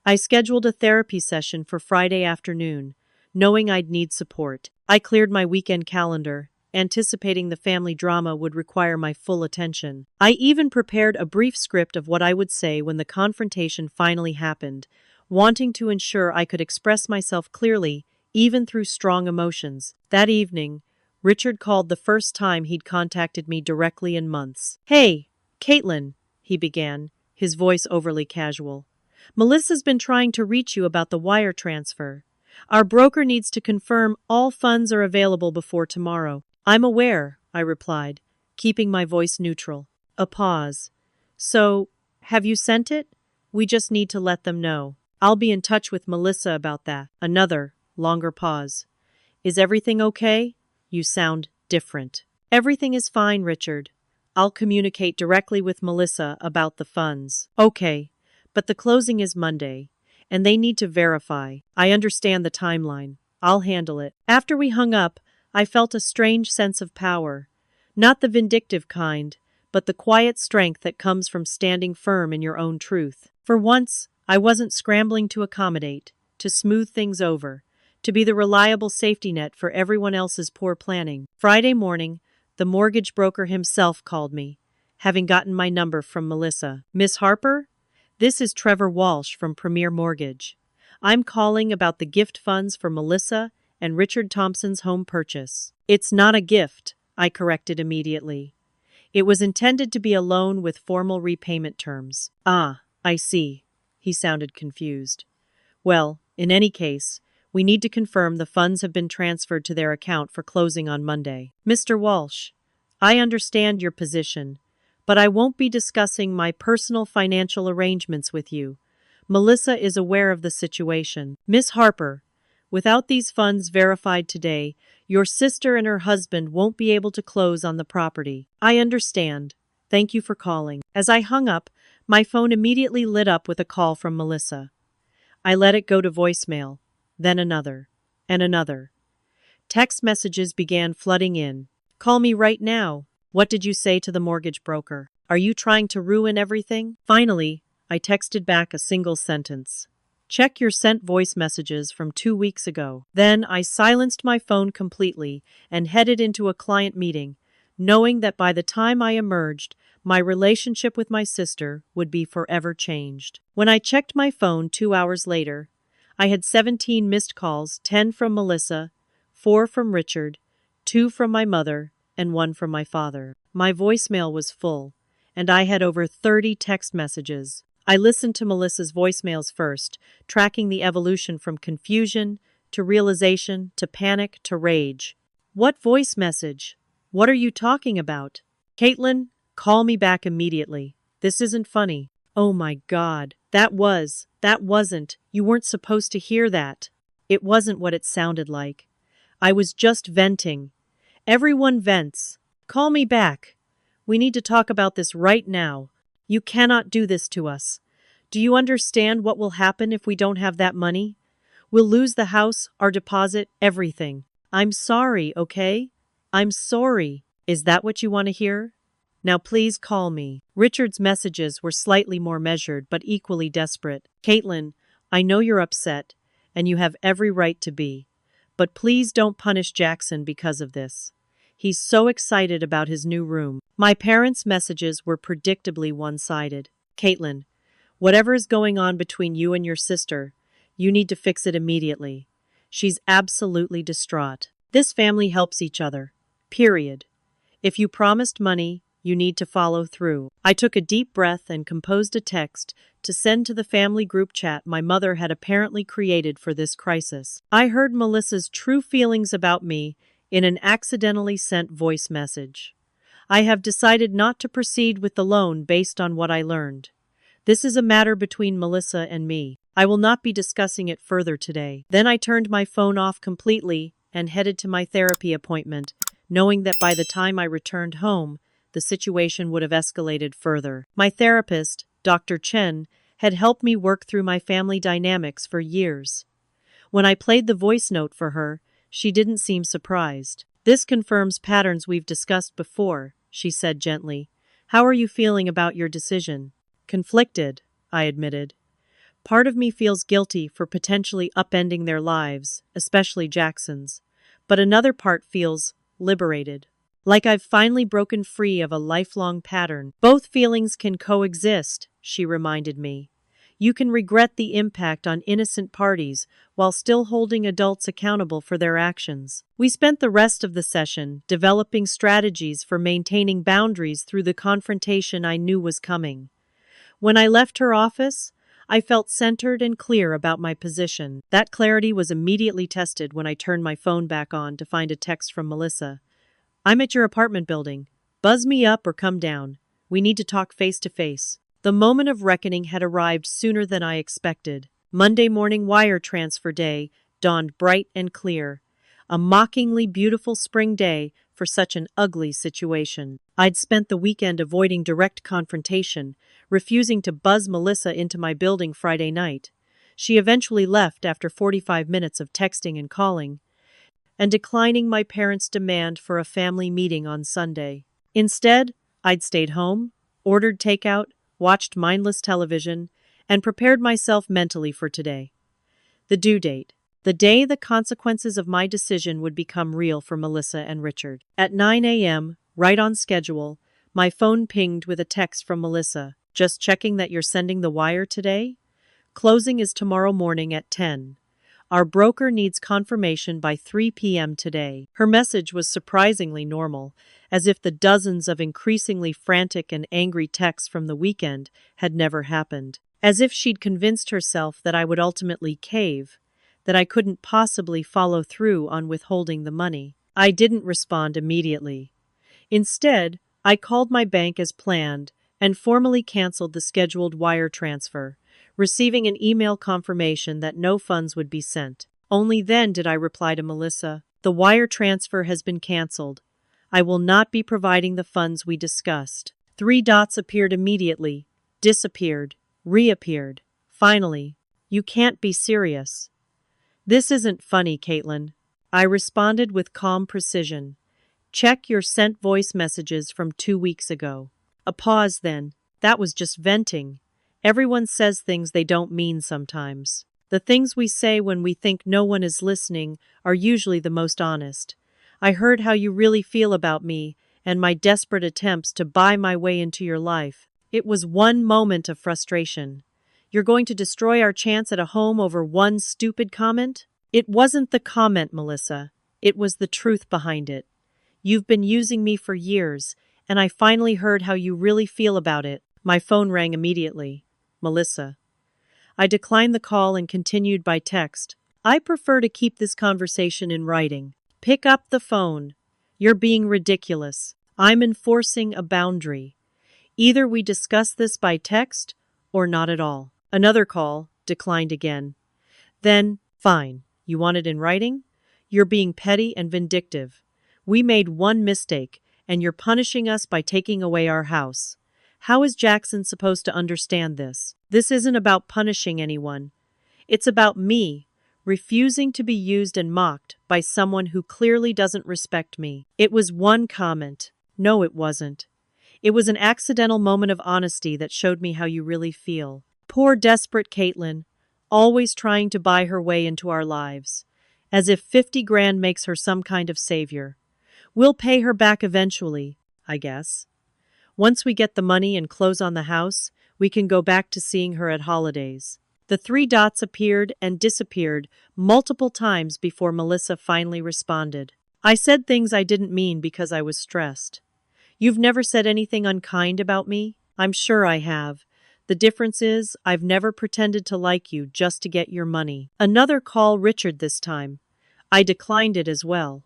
[SPEAKER 1] I scheduled a therapy session for Friday afternoon, knowing I'd need support. I cleared my weekend calendar, anticipating the family drama would require my full attention. I even prepared a brief script of what I would say when the confrontation finally happened, wanting to ensure I could express myself clearly, even through strong emotions. That evening, Richard called the first time he'd contacted me directly in months. "Hey, Kaitlyn," he began, his voice overly casual. "Melissa's been trying to reach you about the wire transfer. Our broker needs to confirm all funds are available before tomorrow." "I'm aware," I replied, keeping my voice neutral. A pause. "So, have you sent it? We just need to let them know. I'll be in touch with Melissa about that." Another, longer pause. "Is everything okay? You sound different." "Everything is fine, Richard. I'll communicate directly with Melissa about the funds." "Okay, but the closing is Monday, and they need to verify." "I understand the timeline. I'll handle it." After we hung up, I felt a strange sense of power. Not the vindictive kind, but the quiet strength that comes from standing firm in your own truth. For once, I wasn't scrambling to accommodate, to smooth things over, to be the reliable safety net for everyone else's poor planning. Friday morning, the mortgage broker himself called me, having gotten my number from Melissa. "Miss Harper? This is Trevor Walsh from Premier Mortgage. I'm calling about the gift funds for Melissa and Richard Thompson's home purchase." "It's not a gift," I corrected immediately. "It was intended to be a loan with formal repayment terms." "Ah, I see." He sounded confused. "Well, in any case, we need to confirm the funds have been transferred to their account for closing on Monday." "Mr. Walsh, I understand your position, but I won't be discussing my personal financial arrangements with you. Melissa is aware of the situation." "Miss Harper, without these funds verified today, your sister and her husband won't be able to close on the property." "I understand. Thank you for calling." As I hung up, my phone immediately lit up with a call from Melissa. I let it go to voicemail, then another, and another. Text messages began flooding in. "Call me right now. What did you say to the mortgage broker? Are you trying to ruin everything?" Finally, I texted back a single sentence. "Check your sent voice messages from 2 weeks ago." Then I silenced my phone completely and headed into a client meeting, knowing that by the time I emerged, my relationship with my sister would be forever changed. When I checked my phone 2 hours later, I had 17 missed calls, 10 from Melissa, 4 from Richard, 2 from my mother, and 1 from my father. My voicemail was full, and I had over 30 text messages. I listened to Melissa's voicemails first, tracking the evolution from confusion to realization to panic to rage. "What voice message? What are you talking about? Kaitlyn, call me back immediately. This isn't funny." "Oh my God. That wasn't. You weren't supposed to hear that." It wasn't what it sounded like. I was just venting. Everyone vents. "Call me back. We need to talk about this right now. You cannot do this to us. Do you understand what will happen if we don't have that money? We'll lose the house, our deposit, everything." "I'm sorry, okay? I'm sorry." "Is that what you want to hear? Now please call me." Richard's messages were slightly more measured but equally desperate. "Kaitlyn, I know you're upset, and you have every right to be. But please don't punish Jackson because of this. He's so excited about his new room." My parents' messages were predictably one-sided. "Kaitlyn, whatever is going on between you and your sister, you need to fix it immediately. She's absolutely distraught. This family helps each other. Period. If you promised money, you need to follow through." I took a deep breath and composed a text to send to the family group chat my mother had apparently created for this crisis. I heard Melissa's true feelings about me in an accidentally sent voice message. "I have decided not to proceed with the loan based on what I learned. This is a matter between Melissa and me. I will not be discussing it further today." Then I turned my phone off completely and headed to my therapy appointment, knowing that by the time I returned home, the situation would have escalated further. My therapist, Dr. Chen, had helped me work through my family dynamics for years. When I played the voice note for her, she didn't seem surprised. "This confirms patterns we've discussed before," she said gently. "How are you feeling about your decision?" "Conflicted," I admitted. "Part of me feels guilty for potentially upending their lives, especially Jackson's. But another part feels liberated. Like I've finally broken free of a lifelong pattern." "Both feelings can coexist," she reminded me. "You can regret the impact on innocent parties while still holding adults accountable for their actions." We spent the rest of the session developing strategies for maintaining boundaries through the confrontation I knew was coming. When I left her office, I felt centered and clear about my position. That clarity was immediately tested when I turned my phone back on to find a text from Melissa. "I'm at your apartment building. Buzz me up or come down. We need to talk face to face." The moment of reckoning had arrived sooner than I expected. Monday morning wire transfer day dawned bright and clear. A mockingly beautiful spring day for such an ugly situation. I'd spent the weekend avoiding direct confrontation, refusing to buzz Melissa into my building Friday night. She eventually left after 45 minutes of texting and calling, and declining my parents' demand for a family meeting on Sunday. Instead, I'd stayed home, ordered takeout, watched mindless television, and prepared myself mentally for today. The due date. The day the consequences of my decision would become real for Melissa and Richard. At 9 a.m., right on schedule, my phone pinged with a text from Melissa. "Just checking that you're sending the wire today? Closing is tomorrow morning at 10. Our broker needs confirmation by 3 p.m. today." Her message was surprisingly normal, as if the dozens of increasingly frantic and angry texts from the weekend had never happened. As if she'd convinced herself that I would ultimately cave, that I couldn't possibly follow through on withholding the money. I didn't respond immediately. Instead, I called my bank as planned and formally canceled the scheduled wire transfer, receiving an email confirmation that no funds would be sent. Only then did I reply to Melissa, "The wire transfer has been canceled. I will not be providing the funds we discussed." 3 dots appeared immediately, disappeared, reappeared. Finally, "You can't be serious." "This isn't funny, Kaitlyn," I responded with calm precision. "Check your sent voice messages from 2 weeks ago." A pause then. "That was just venting. Everyone says things they don't mean sometimes. The things we say when we think no one is listening are usually the most honest. I heard how you really feel about me and my desperate attempts to buy my way into your life. It was one moment of frustration. You're going to destroy our chance at a home over one stupid comment?" "It wasn't the comment, Melissa. It was the truth behind it. You've been using me for years, and I finally heard how you really feel about it." My phone rang immediately. "Melissa." I declined the call and continued by text. "I prefer to keep this conversation in writing." "Pick up the phone. You're being ridiculous. I'm enforcing a boundary. Either we discuss this by text or not at all." Another call, declined again. Then, "Fine. You want it in writing? You're being petty and vindictive. We made one mistake, and you're punishing us by taking away our house. How is Jackson supposed to understand this?" "This isn't about punishing anyone. It's about me refusing to be used and mocked by someone who clearly doesn't respect me." "It was one comment." "No, it wasn't. It was an accidental moment of honesty that showed me how you really feel." Poor desperate Kaitlyn, always trying to buy her way into our lives, as if 50 grand makes her some kind of savior. We'll pay her back eventually, I guess. Once we get the money and close on the house, we can go back to seeing her at holidays. The 3 dots appeared and disappeared multiple times before Melissa finally responded. "I said things I didn't mean because I was stressed." "You've never said anything unkind about me?" "I'm sure I have. The difference is, I've never pretended to like you just to get your money." Another call, Richard this time. I declined it as well.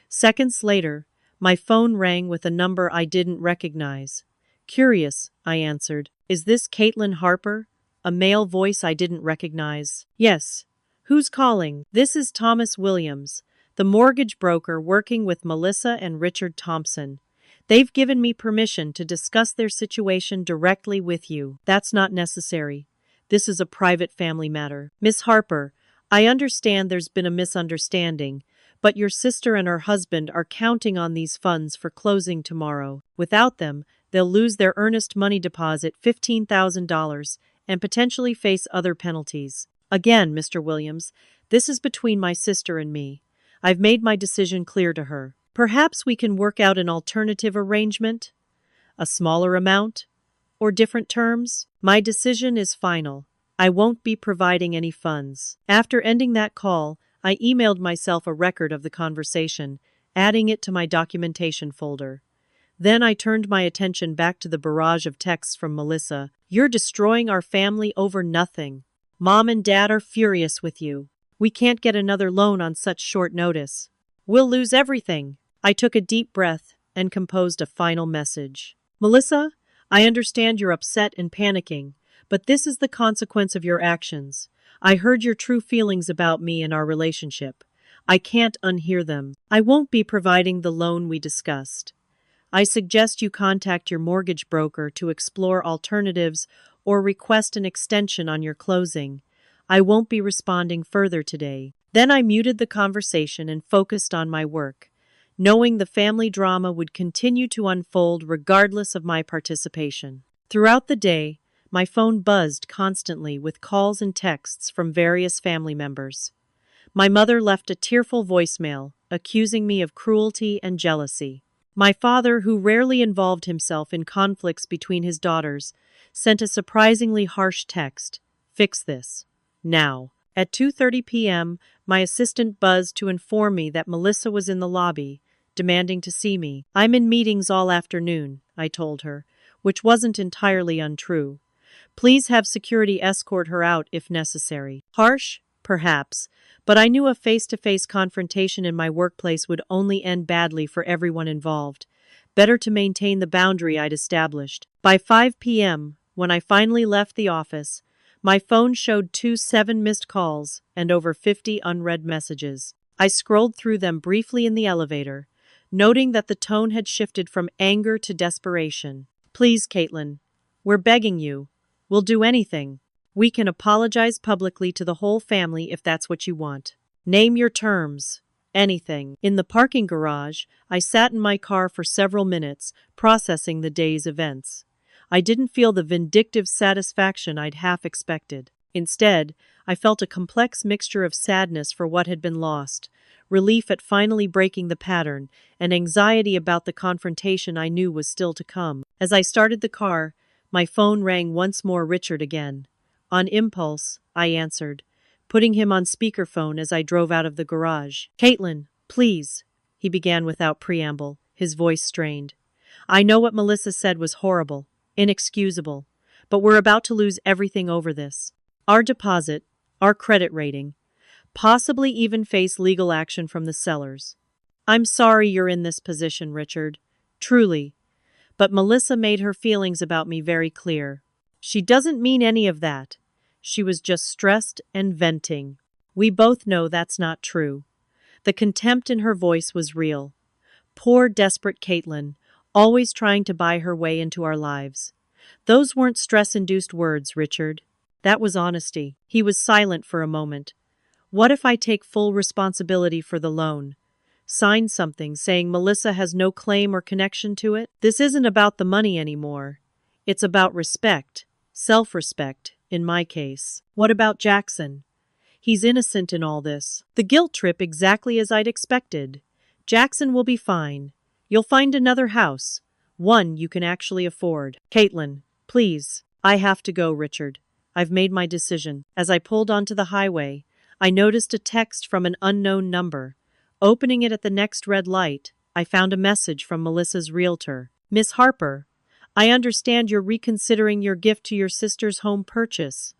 [SPEAKER 1] Seconds later, my phone rang with a number I didn't recognize. "Curious," I answered. "Is this Kaitlyn Harper?" A male voice I didn't recognize. "Yes. Who's calling?" "This is Thomas Williams, the mortgage broker working with Melissa and Richard Thompson. They've given me permission to discuss their situation directly with you. That's not necessary. This is a private family matter. Miss Harper, I understand there's been a misunderstanding, but your sister and her husband are counting on these funds for closing tomorrow. Without them, they'll lose their earnest money deposit, $15,000, and potentially face other penalties. Again, Mr. Williams, this is between my sister and me. I've made my decision clear to her. Perhaps we can work out an alternative arrangement? A smaller amount? Or different terms? My decision is final. I won't be providing any funds. After ending that call, I emailed myself a record of the conversation, adding it to my documentation folder. Then I turned my attention back to the barrage of texts from Melissa. You're destroying our family over nothing. Mom and Dad are furious with you. We can't get another loan on such short notice. We'll lose everything. I took a deep breath and composed a final message. Melissa, I understand you're upset and panicking, but this is the consequence of your actions. I heard your true feelings about me and our relationship. I can't unhear them. I won't be providing the loan we discussed. I suggest you contact your mortgage broker to explore alternatives or request an extension on your closing. I won't be responding further today. Then I muted the conversation and focused on my work, knowing the family drama would continue to unfold regardless of my participation. Throughout the day, my phone buzzed constantly with calls and texts from various family members. My mother left a tearful voicemail, accusing me of cruelty and jealousy. My father, who rarely involved himself in conflicts between his daughters, sent a surprisingly harsh text. Fix this. Now. At 2:30 p.m., my assistant buzzed to inform me that Melissa was in the lobby, demanding to see me. I'm in meetings all afternoon, I told her, which wasn't entirely untrue. Please have security escort her out if necessary. Harsh? Perhaps, but I knew a face-to-face confrontation in my workplace would only end badly for everyone involved. Better to maintain the boundary I'd established. By 5 p.m., when I finally left the office, my phone showed 27 missed calls and over 50 unread messages. I scrolled through them briefly in the elevator, noting that the tone had shifted from anger to desperation. Please, Kaitlyn, we're begging you. We'll do anything. We can apologize publicly to the whole family if that's what you want. Name your terms. Anything. In the parking garage, I sat in my car for several minutes, processing the day's events. I didn't feel the vindictive satisfaction I'd half expected. Instead, I felt a complex mixture of sadness for what had been lost, relief at finally breaking the pattern, and anxiety about the confrontation I knew was still to come. As I started the car, my phone rang once more. Richard again. On impulse, I answered, putting him on speakerphone as I drove out of the garage. Kaitlyn, please, he began without preamble, his voice strained. I know what Melissa said was horrible, inexcusable, but we're about to lose everything over this. Our deposit, our credit rating, possibly even face legal action from the sellers. I'm sorry you're in this position, Richard. Truly. But Melissa made her feelings about me very clear. She doesn't mean any of that. She was just stressed and venting. We both know that's not true. The contempt in her voice was real. Poor, desperate Kaitlyn, always trying to buy her way into our lives. Those weren't stress-induced words, Richard. That was honesty. He was silent for a moment. What if I take full responsibility for the loan? Sign something saying Melissa has no claim or connection to it? This isn't about the money anymore. It's about respect, self-respect, in my case. What about Jackson? He's innocent in all this. The guilt trip exactly as I'd expected. Jackson will be fine. You'll find another house. One you can actually afford. Kaitlyn, please. I have to go, Richard. I've made my decision. As I pulled onto the highway, I noticed a text from an unknown number. Opening it at the next red light, I found a message from Melissa's realtor. Miss Harper, I understand you're reconsidering your gift to your sister's home purchase.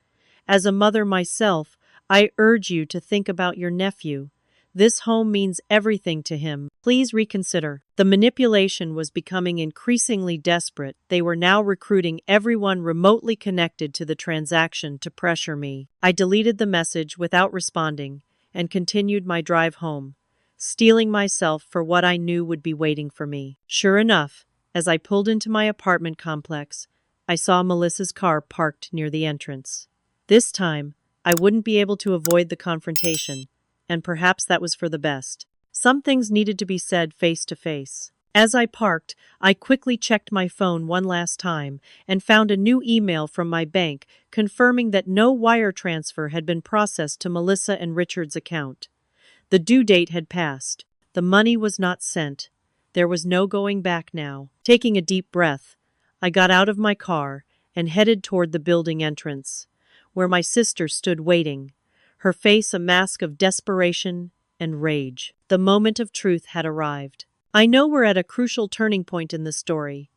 [SPEAKER 1] As a mother myself, I urge you to think about your nephew. This home means everything to him. Please reconsider. The manipulation was becoming increasingly desperate. They were now recruiting everyone remotely connected to the transaction to pressure me. I deleted the message without responding and continued my drive home, steeling myself for what I knew would be waiting for me. Sure enough, As I pulled into my apartment complex, I saw Melissa's car parked near the entrance. This time, I wouldn't be able to avoid the confrontation, and perhaps that was for the best. Some things needed to be said face to face. As I parked, I quickly checked my phone one last time and found a new email from my bank confirming that no wire transfer had been processed to Melissa and Richard's account. The due date had passed. The money was not sent. There was no going back now. Taking a deep breath, I got out of my car and headed toward the building entrance, where my sister stood waiting, her face a mask of desperation and rage. The moment of truth had arrived. I know we're at a crucial turning point in the story,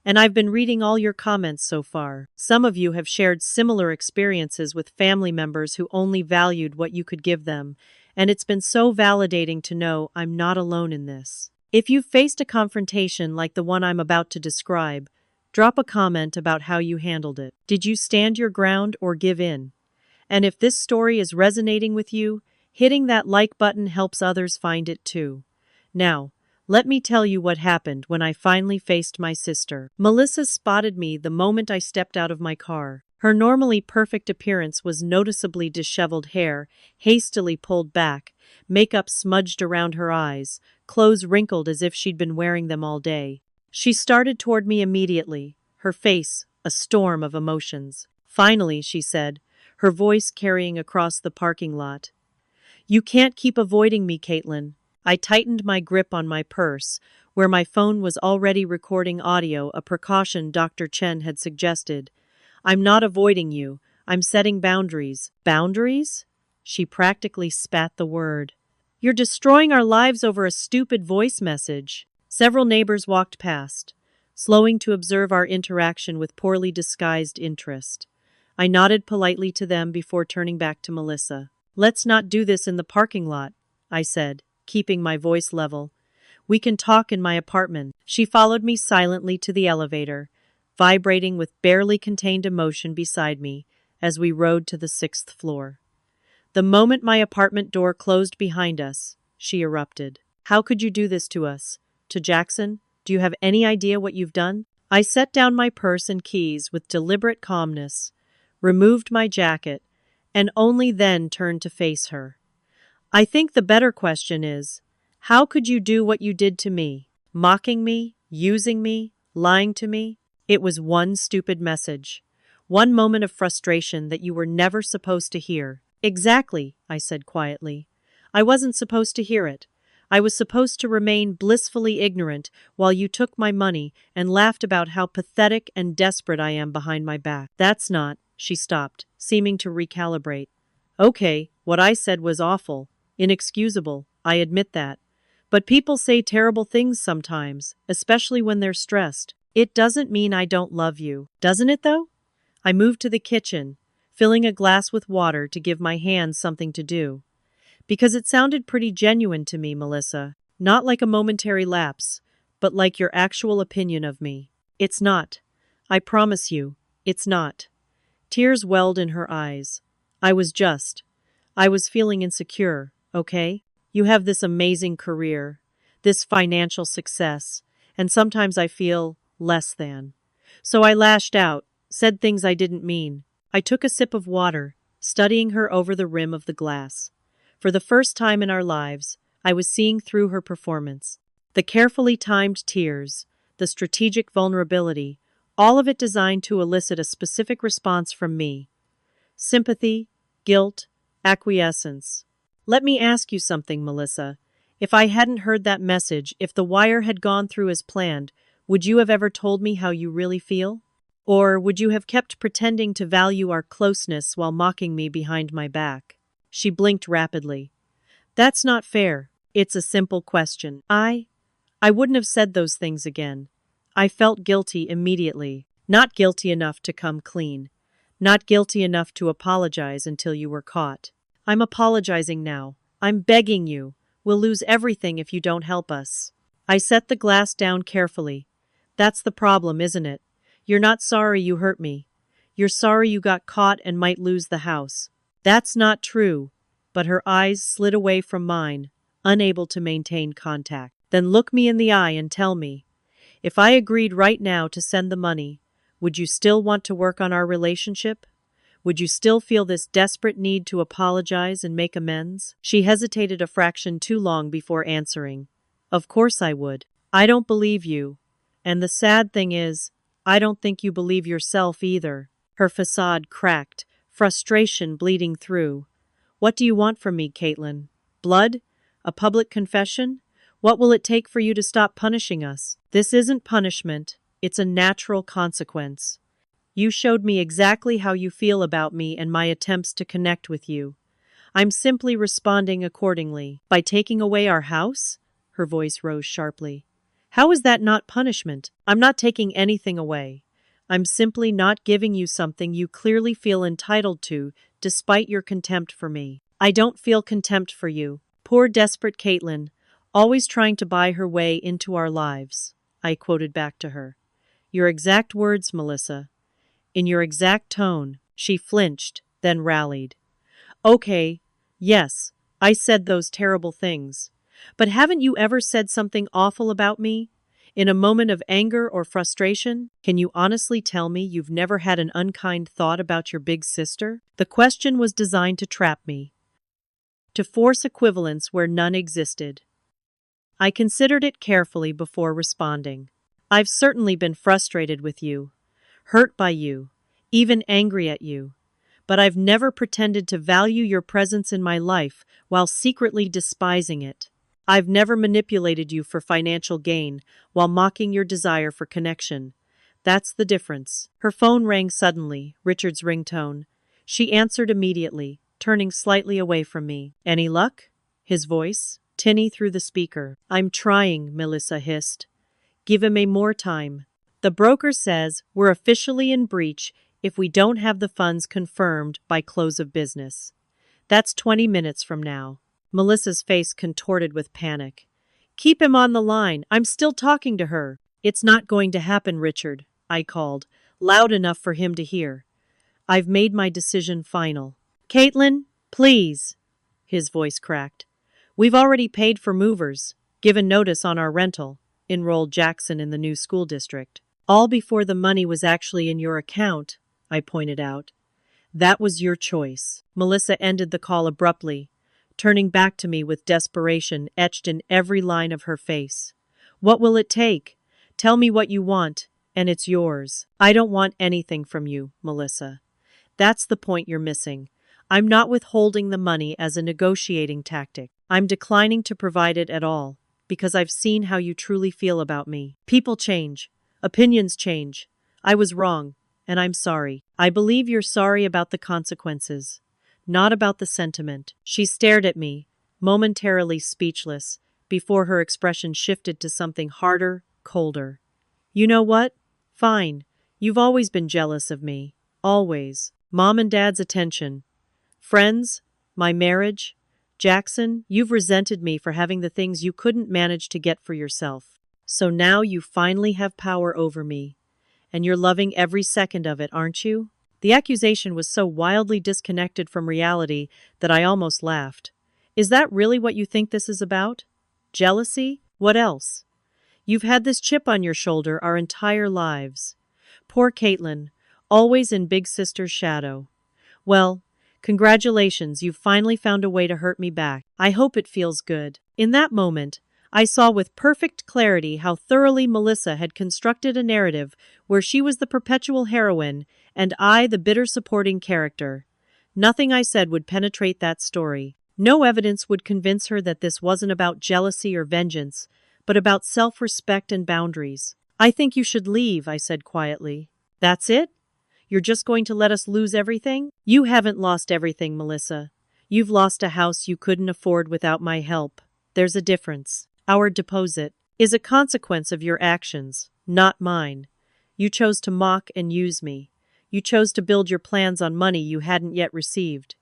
[SPEAKER 1] and I've been reading all your comments so far. Some of you have shared similar experiences with family members who only valued what you could give them, and it's been so validating to know I'm not alone in this. If you've faced a confrontation like the one I'm about to describe, drop a comment about how you handled it. Did you stand your ground or give in? And if this story is resonating with you, hitting that like button helps others find it too. Now, let me tell you what happened when I finally faced my sister. Melissa spotted me the moment I stepped out of my car. Her normally perfect appearance was noticeably disheveled hair, hastily pulled back, makeup smudged around her eyes, clothes wrinkled as if she'd been wearing them all day. She started toward me immediately, her face a storm of emotions. Finally, she said, her voice carrying across the parking lot. "You can't keep avoiding me, Kaitlyn." I tightened my grip on my purse, where my phone was already recording audio, a precaution Dr. Chen had suggested. "I'm not avoiding you. I'm setting boundaries." "Boundaries?" She practically spat the word. "You're destroying our lives over a stupid voice message." Several neighbors walked past, slowing to observe our interaction with poorly disguised interest. I nodded politely to them before turning back to Melissa. "Let's not do this in the parking lot," I said, keeping my voice level. "We can talk in my apartment." She followed me silently to the elevator, vibrating with barely contained emotion beside me as we rode to the 6th floor. The moment my apartment door closed behind us, she erupted. "How could you do this to us? To Jackson? Do you have any idea what you've done?" I set down my purse and keys with deliberate calmness, removed my jacket, and only then turned to face her. "I think the better question is, how could you do what you did to me? Mocking me, using me, lying to me? It was one stupid message. One moment of frustration that you were never supposed to hear." "Exactly," I said quietly. "I wasn't supposed to hear it. I was supposed to remain blissfully ignorant while you took my money and laughed about how pathetic and desperate I am behind my back." "That's not—" She stopped, seeming to recalibrate. "Okay, what I said was awful. Inexcusable, I admit that. But people say terrible things sometimes, especially when they're stressed. It doesn't mean I don't love you. Doesn't it, though?" I moved to the kitchen, filling a glass with water to give my hands something to do. "Because it sounded pretty genuine to me, Melissa. Not like a momentary lapse, but like your actual opinion of me." "It's not. I promise you, it's not." Tears welled in her eyes. I was feeling insecure, okay? You have this amazing career, this financial success, and sometimes I feel less than. So I lashed out, said things I didn't mean. I took a sip of water, studying her over the rim of the glass. For the first time in our lives, I was seeing through her performance. The carefully timed tears, the strategic vulnerability, all of it designed to elicit a specific response from me. Sympathy, guilt, acquiescence. "Let me ask you something, Melissa. If I hadn't heard that message, if the wire had gone through as planned, would you have ever told me how you really feel? Or would you have kept pretending to value our closeness while mocking me behind my back?" She blinked rapidly. "That's not fair. It's a simple question." I wouldn't have said those things again. I felt guilty immediately. Not guilty enough to come clean. Not guilty enough to apologize until you were caught. "I'm apologizing now. I'm begging you. We'll lose everything if you don't help us." I set the glass down carefully. "That's the problem, isn't it? You're not sorry you hurt me. You're sorry you got caught and might lose the house." "That's not true." But her eyes slid away from mine, unable to maintain contact. "Then look me in the eye and tell me. If I agreed right now to send the money, would you still want to work on our relationship? Would you still feel this desperate need to apologize and make amends? She hesitated a fraction too long before answering. Of course I would. I don't believe you. And the sad thing is, I don't think you believe yourself either. Her facade cracked, frustration bleeding through. What do you want from me, Kaitlyn? Blood? A public confession? What will it take for you to stop punishing us? This isn't punishment. It's a natural consequence. You showed me exactly how you feel about me and my attempts to connect with you. I'm simply responding accordingly. By taking away our house? Her voice rose sharply. How is that not punishment? I'm not taking anything away. I'm simply not giving you something you clearly feel entitled to, despite your contempt for me. I don't feel contempt for you. Poor desperate Kaitlyn, always trying to buy her way into our lives. I quoted back to her. Your exact words, Melissa. In your exact tone. She flinched, then rallied. Okay, yes, I said those terrible things. But haven't you ever said something awful about me? In a moment of anger or frustration? Can you honestly tell me you've never had an unkind thought about your big sister? The question was designed to trap me, to force equivalence where none existed. I considered it carefully before responding. I've certainly been frustrated with you, hurt by you, even angry at you. But I've never pretended to value your presence in my life while secretly despising it. I've never manipulated you for financial gain while mocking your desire for connection. That's the difference. Her phone rang suddenly, Richard's ringtone. She answered immediately, turning slightly away from me. Any luck? His voice, tinny through the speaker. I'm trying, Melissa hissed. Give him more time. The broker says we're officially in breach if we don't have the funds confirmed by close of business. That's 20 minutes from now. Melissa's face contorted with panic. Keep him on the line. I'm still talking to her. It's not going to happen, Richard, I called, loud enough for him to hear. I've made my decision final. Kaitlyn, please. His voice cracked. We've already paid for movers, given notice on our rental, enrolled Jackson in the new school district. All before the money was actually in your account, I pointed out. That was your choice. Melissa ended the call abruptly, turning back to me with desperation etched in every line of her face. What will it take? Tell me what you want, and it's yours. I don't want anything from you, Melissa. That's the point you're missing. I'm not withholding the money as a negotiating tactic. I'm declining to provide it at all, because I've seen how you truly feel about me. People change. Opinions change. I was wrong, and I'm sorry. I believe you're sorry about the consequences, not about the sentiment. She stared at me, momentarily speechless, before her expression shifted to something harder, colder. You know what? Fine. You've always been jealous of me. Always. Mom and Dad's attention. Friends, my marriage. Jackson, you've resented me for having the things you couldn't manage to get for yourself. So now you finally have power over me. And you're loving every second of it, aren't you? The accusation was so wildly disconnected from reality that I almost laughed. Is that really what you think this is about? Jealousy? What else? You've had this chip on your shoulder our entire lives. Poor Kaitlyn, always in Big Sister's shadow. Well, congratulations, you've finally found a way to hurt me back. I hope it feels good. In that moment, I saw with perfect clarity how thoroughly Melissa had constructed a narrative where she was the perpetual heroine and I the bitter supporting character. Nothing I said would penetrate that story. No evidence would convince her that this wasn't about jealousy or vengeance, but about self-respect and boundaries. I think you should leave, I said quietly. That's it? You're just going to let us lose everything? You haven't lost everything, Melissa. You've lost a house you couldn't afford without my help. There's a difference. Our deposit is a consequence of your actions, not mine. You chose to mock and use me. You chose to build your plans on money you hadn't yet received.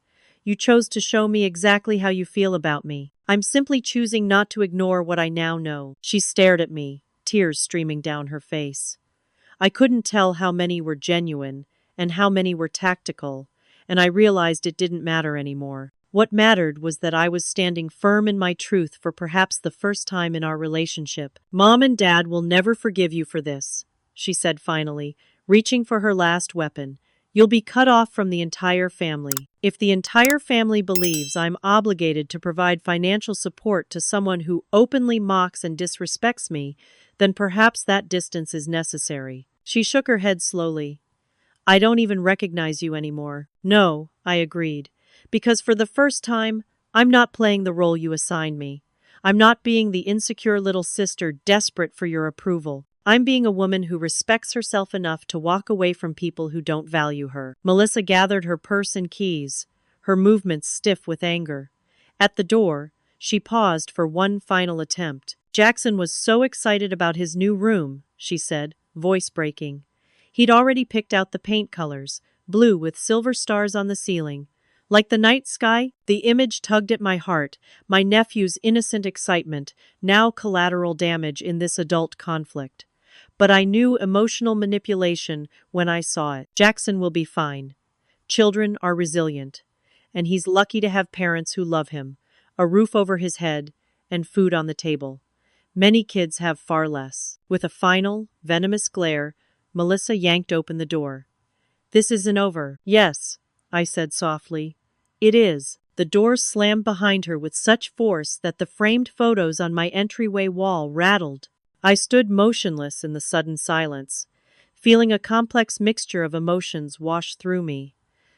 [SPEAKER 1] You chose to show me exactly how you feel about me. I'm simply choosing not to ignore what I now know. She stared at me, tears streaming down her face. I couldn't tell how many were genuine and how many were tactical, and I realized it didn't matter anymore. What mattered was that I was standing firm in my truth for perhaps the first time in our relationship. "Mom and Dad will never forgive you for this," she said finally, reaching for her last weapon. "You'll be cut off from the entire family. If the entire family believes I'm obligated to provide financial support to someone who openly mocks and disrespects me, then perhaps that distance is necessary." She shook her head slowly. "I don't even recognize you anymore." "No," I agreed, "because for the first time, I'm not playing the role you assigned me. I'm not being the insecure little sister desperate for your approval. I'm being a woman who respects herself enough to walk away from people who don't value her." Melissa gathered her purse and keys, her movements stiff with anger. At the door, she paused for one final attempt. "Jackson was so excited about his new room," she said, voice breaking. "He'd already picked out the paint colors, blue with silver stars on the ceiling. Like the night sky." The image tugged at my heart, my nephew's innocent excitement, now collateral damage in this adult conflict. But I knew emotional manipulation when I saw it. "Jackson will be fine. Children are resilient. And he's lucky to have parents who love him, a roof over his head, and food on the table. Many kids have far less." With a final, venomous glare, Melissa yanked open the door. "This isn't over." "Yes," I said softly. "It is." The door slammed behind her with such force that the framed photos on my entryway wall rattled. I stood motionless in the sudden silence, feeling a complex mixture of emotions wash through me.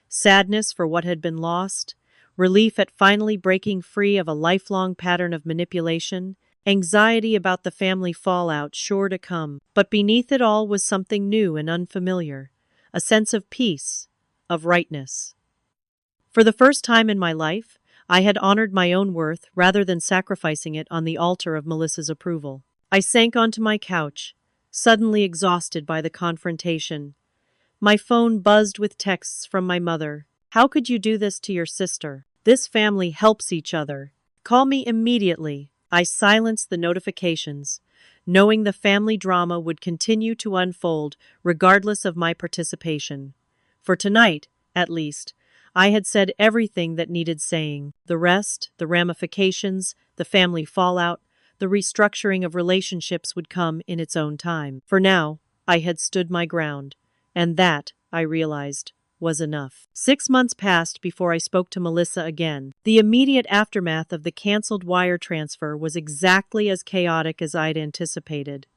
[SPEAKER 1] Sadness for what had been lost, relief at finally breaking free of a lifelong pattern of manipulation, anxiety about the family fallout sure to come. But beneath it all was something new and unfamiliar, a sense of peace, of rightness. For the first time in my life, I had honored my own worth rather than sacrificing it on the altar of Melissa's approval. I sank onto my couch, suddenly exhausted by the confrontation. My phone buzzed with texts from my mother. "How could you do this to your sister? This family helps each other. Call me immediately." I silenced the notifications, knowing the family drama would continue to unfold regardless of my participation. For tonight, at least, I had said everything that needed saying. The rest, the ramifications, the family fallout, the restructuring of relationships would come in its own time. For now, I had stood my ground, and that, I realized, was enough. 6 months passed before I spoke to Melissa again. The immediate aftermath of the canceled wire transfer was exactly as chaotic as I'd anticipated.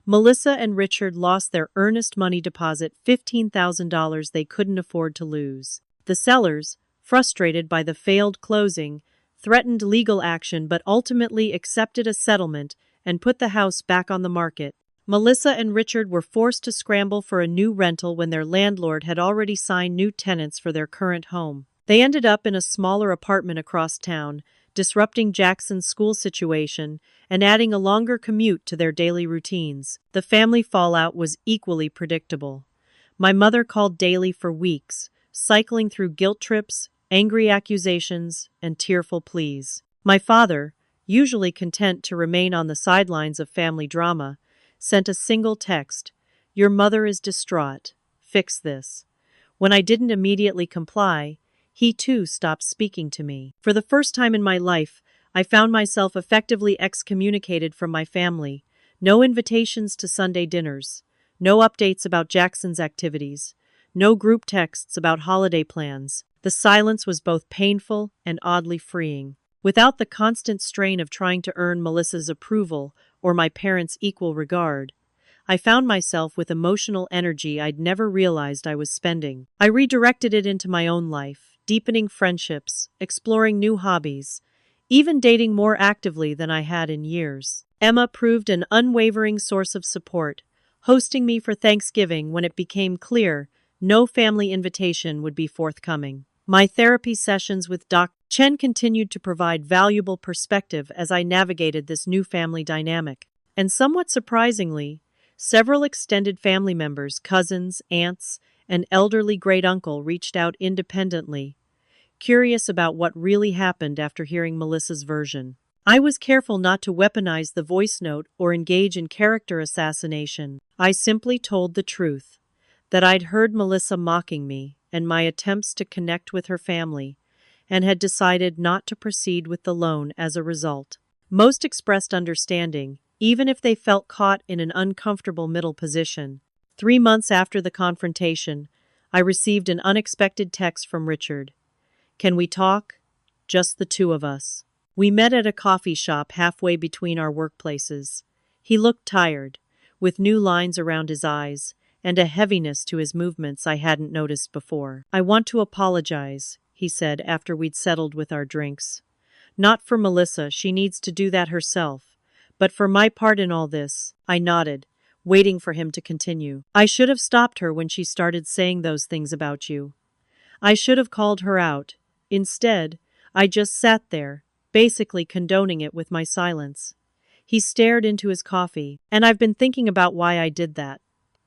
[SPEAKER 1] Melissa and Richard lost their earnest money deposit, $15,000 they couldn't afford to lose. The sellers, frustrated by the failed closing, threatened legal action but ultimately accepted a settlement and put the house back on the market. Melissa and Richard were forced to scramble for a new rental when their landlord had already signed new tenants for their current home. They ended up in a smaller apartment across town, disrupting Jackson's school situation and adding a longer commute to their daily routines. The family fallout was equally predictable. My mother called daily for weeks, cycling through guilt trips, angry accusations, and tearful pleas. My father, usually content to remain on the sidelines of family drama, sent a single text, "Your mother is distraught. Fix this." When I didn't immediately comply, he too stopped speaking to me. For the first time in my life, I found myself effectively excommunicated from my family. No invitations to Sunday dinners, no updates about Jackson's activities, no group texts about holiday plans. The silence was both painful and oddly freeing. Without the constant strain of trying to earn Melissa's approval or my parents' equal regard, I found myself with emotional energy I'd never realized I was spending. I redirected it into my own life, deepening friendships, exploring new hobbies, even dating more actively than I had in years. Emma proved an unwavering source of support, hosting me for Thanksgiving when it became clear no family invitation would be forthcoming. My therapy sessions with Dr. Chen continued to provide valuable perspective as I navigated this new family dynamic. And somewhat surprisingly, several extended family members, cousins, aunts, and elderly great-uncle reached out independently, curious about what really happened after hearing Melissa's version. I was careful not to weaponize the voice note or engage in character assassination. I simply told the truth, that I'd heard Melissa mocking me and my attempts to connect with her family, and had decided not to proceed with the loan as a result. Most expressed understanding, even if they felt caught in an uncomfortable middle position. 3 months after the confrontation, I received an unexpected text from Richard. "Can we talk? Just the two of us." We met at a coffee shop halfway between our workplaces. He looked tired, with new lines around his eyes, and a heaviness to his movements I hadn't noticed before. "I want to apologize," he said after we'd settled with our drinks. "Not for Melissa, she needs to do that herself, but for my part in all this." I nodded, waiting for him to continue. "I should have stopped her when she started saying those things about you. I should have called her out. Instead, I just sat there, basically condoning it with my silence." He stared into his coffee, and I've been thinking about why I did that.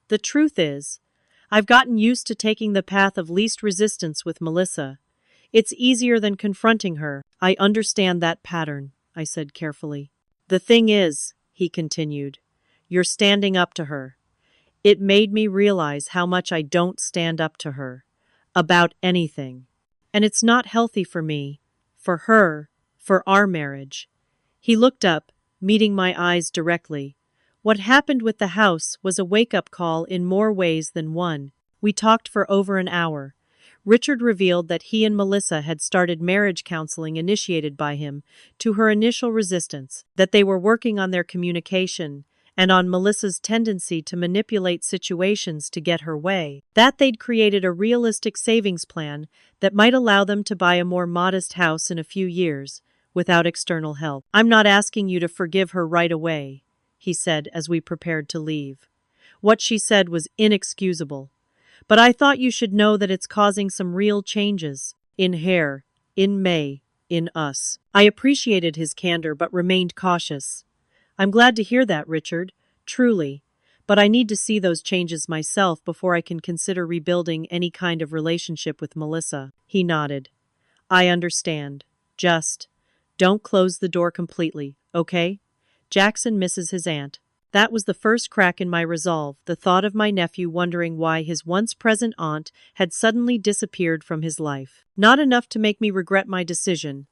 [SPEAKER 1] The truth is, I've gotten used to taking the path of least resistance with Melissa. It's easier than confronting her. "I understand that pattern," I said carefully. "The thing is," he continued, "you're standing up to her." It made me realize how much I don't stand up to her. About anything. And it's not healthy for me, for her, for our marriage. He looked up, meeting my eyes directly. What happened with the house was a wake-up call in more ways than one. We talked for over an hour. Richard revealed that he and Melissa had started marriage counseling initiated by him, to her initial resistance, that they were working on their communication, and on Melissa's tendency to manipulate situations to get her way, that they'd created a realistic savings plan that might allow them to buy a more modest house in a few years, without external help. "I'm not asking you to forgive her right away," he said as we prepared to leave. "What she said was inexcusable. But I thought you should know that it's causing some real changes. In her, in May, in us." I appreciated his candor but remained cautious. "I'm glad to hear that, Richard, truly. But I need to see those changes myself before I can consider rebuilding any kind of relationship with Melissa." He nodded. "I understand. Just don't close the door completely, okay? Jackson misses his aunt." That was the first crack in my resolve, the thought of my nephew wondering why his once-present aunt had suddenly disappeared from his life. Not enough to make me regret my decision,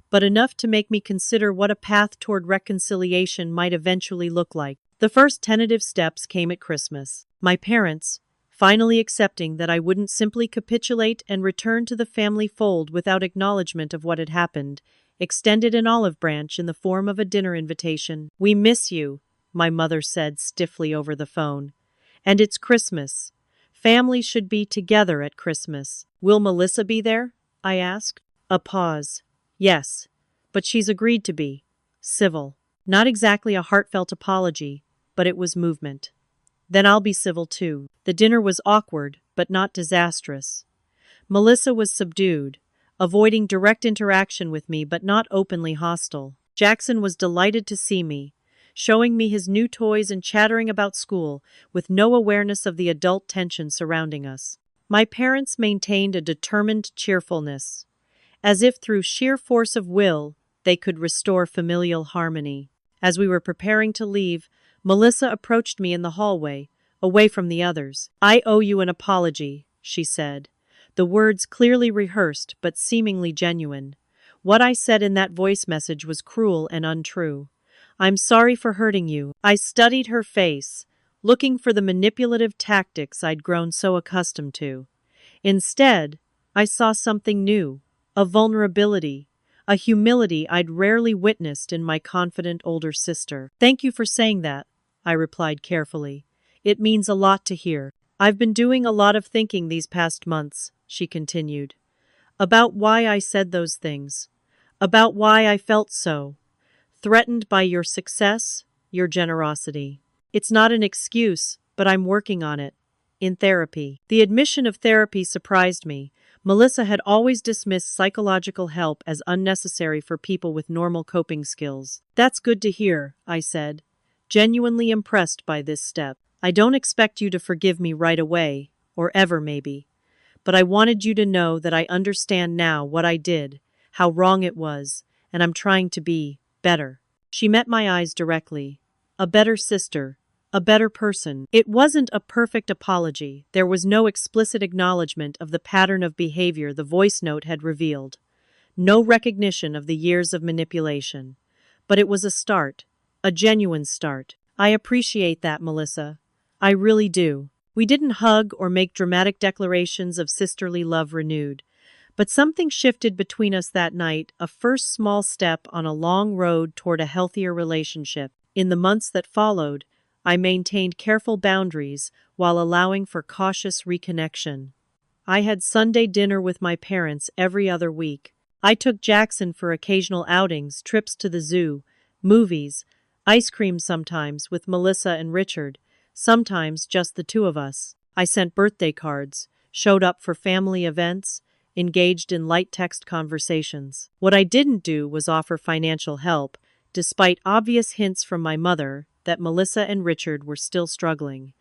[SPEAKER 1] but enough to make me consider what a path toward reconciliation might eventually look like. The first tentative steps came at Christmas. My parents, finally accepting that I wouldn't simply capitulate and return to the family fold without acknowledgement of what had happened, extended an olive branch in the form of a dinner invitation. "We miss you," my mother said stiffly over the phone. "And it's Christmas. Families should be together at Christmas." "Will Melissa be there?" I asked. A pause. "Yes, but she's agreed to be civil." Not exactly a heartfelt apology, but it was movement. "Then I'll be civil too." The dinner was awkward, but not disastrous. Melissa was subdued, avoiding direct interaction with me but not openly hostile. Jackson was delighted to see me, showing me his new toys and chattering about school, with no awareness of the adult tension surrounding us. My parents maintained a determined cheerfulness, as if through sheer force of will they could restore familial harmony. As we were preparing to leave, Melissa approached me in the hallway, away from the others. "I owe you an apology," she said, the words clearly rehearsed but seemingly genuine. "What I said in that voice message was cruel and untrue. I'm sorry for hurting you." I studied her face, looking for the manipulative tactics I'd grown so accustomed to. Instead, I saw something new, a vulnerability, a humility I'd rarely witnessed in my confident older sister. "Thank you for saying that," I replied carefully. "It means a lot to hear." "I've been doing a lot of thinking these past months," she continued, "about why I said those things, about why I felt so threatened by your success, your generosity. It's not an excuse, but I'm working on it. In therapy." The admission of therapy surprised me. Melissa had always dismissed psychological help as unnecessary for people with normal coping skills. "That's good to hear," I said, genuinely impressed by this step. "I don't expect you to forgive me right away, or ever maybe. But I wanted you to know that I understand now what I did, how wrong it was, and I'm trying to be better." She met my eyes directly. A better sister, a better person. It wasn't a perfect apology. There was no explicit acknowledgement of the pattern of behavior the voice note had revealed. no recognition of the years of manipulation. But it was a start, a genuine start. I appreciate that, Melissa. I really do. We didn't hug or make dramatic declarations of sisterly love renewed. But something shifted between us that night, a first small step on a long road toward a healthier relationship. In the months that followed, I maintained careful boundaries while allowing for cautious reconnection. I had Sunday dinner with my parents every other week. I took Jackson for occasional outings, trips to the zoo, movies, ice cream sometimes with Melissa and Richard, sometimes just the two of us. I sent birthday cards, showed up for family events, engaged in light text conversations. What I didn't do was offer financial help, despite obvious hints from my mother that Melissa and Richard were still struggling.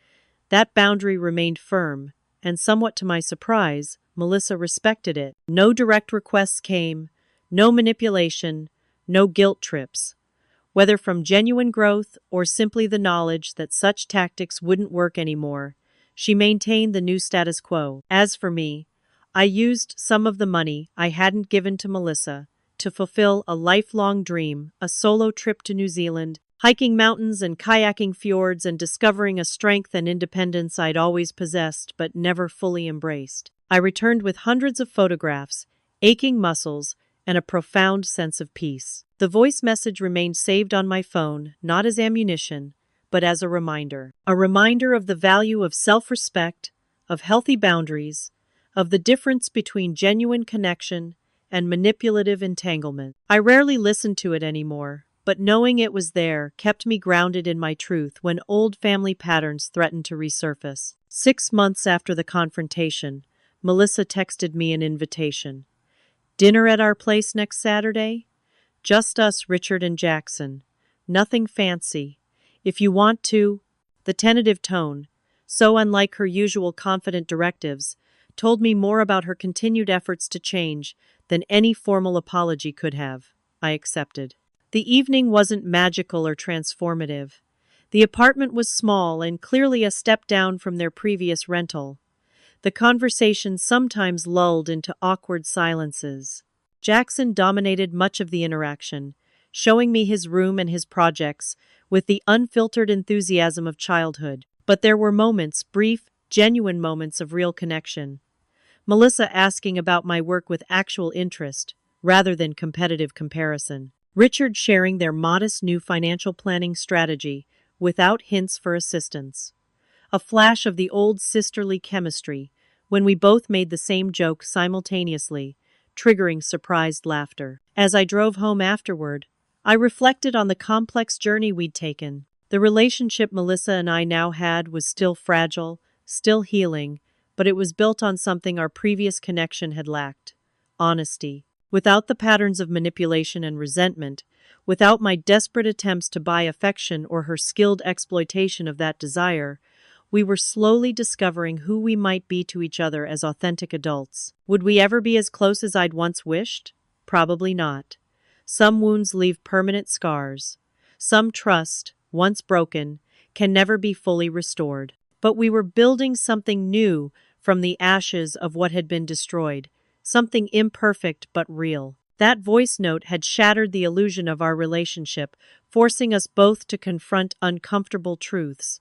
[SPEAKER 1] That boundary remained firm, and somewhat to my surprise, Melissa respected it. No direct requests came, no manipulation, no guilt trips. Whether from genuine growth or simply the knowledge that such tactics wouldn't work anymore, she maintained the new status quo. As for me, I used some of the money I hadn't given to Melissa to fulfill a lifelong dream, a solo trip to New Zealand, hiking mountains and kayaking fjords and discovering a strength and independence I'd always possessed but never fully embraced. I returned with hundreds of photographs, aching muscles, and a profound sense of peace. The voice message remained saved on my phone, not as ammunition, but as a reminder. A reminder of the value of self-respect, of healthy boundaries, of the difference between genuine connection and manipulative entanglement. I rarely listened to it anymore, but knowing it was there kept me grounded in my truth when old family patterns threatened to resurface. 6 months after the confrontation, Melissa texted me an invitation. Dinner at our place next Saturday? Just us, Richard and Jackson. Nothing fancy. If you want to. The tentative tone, so unlike her usual confident directives, told me more about her continued efforts to change than any formal apology could have. I accepted. The evening wasn't magical or transformative. The apartment was small and clearly a step down from their previous rental. The conversation sometimes lulled into awkward silences. Jackson dominated much of the interaction, showing me his room and his projects with the unfiltered enthusiasm of childhood. But there were moments, brief, genuine moments of real connection. Melissa asking about my work with actual interest, rather than competitive comparison. Richard sharing their modest new financial planning strategy without hints for assistance. A flash of the old sisterly chemistry when we both made the same joke simultaneously, triggering surprised laughter. As I drove home afterward, I reflected on the complex journey we'd taken. The relationship Melissa and I now had was still fragile, still healing, but it was built on something our previous connection had lacked: honesty. Without the patterns of manipulation and resentment, without my desperate attempts to buy affection or her skilled exploitation of that desire, we were slowly discovering who we might be to each other as authentic adults. Would we ever be as close as I'd once wished? Probably not. Some wounds leave permanent scars. Some trust, once broken, can never be fully restored. But we were building something new from the ashes of what had been destroyed, something imperfect but real. That voice note had shattered the illusion of our relationship, forcing us both to confront uncomfortable truths.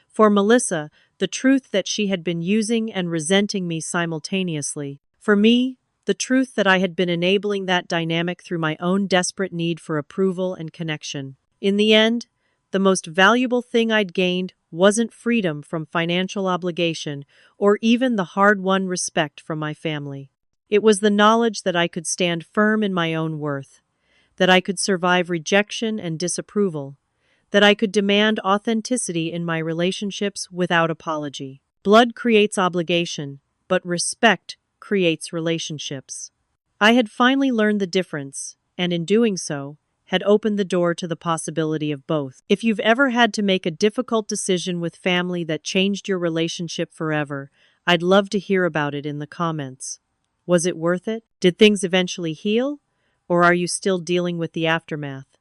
[SPEAKER 1] For Melissa, the truth that she had been using and resenting me simultaneously. For me, the truth that I had been enabling that dynamic through my own desperate need for approval and connection. In the end, the most valuable thing I'd gained wasn't freedom from financial obligation or even the hard-won respect from my family. It was the knowledge that I could stand firm in my own worth, that I could survive rejection and disapproval, that I could demand authenticity in my relationships without apology. Blood creates obligation, but respect creates relationships. I had finally learned the difference, and in doing so, had opened the door to the possibility of both. If you've ever had to make a difficult decision with family that changed your relationship forever, I'd love to hear about it in the comments. Was it worth it? Did things eventually heal? Or are you still dealing with the aftermath?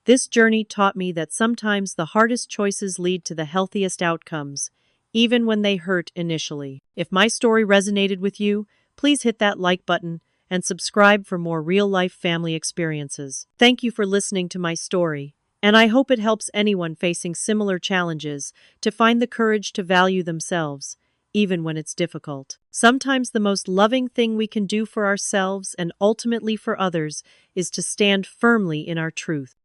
[SPEAKER 1] This journey taught me that sometimes the hardest choices lead to the healthiest outcomes, even when they hurt initially. If my story resonated with you, please hit that like button and subscribe for more real-life family experiences. Thank you for listening to my story, and I hope it helps anyone facing similar challenges to find the courage to value themselves, even when it's difficult. Sometimes the most loving thing we can do for ourselves and ultimately for others is to stand firmly in our truth.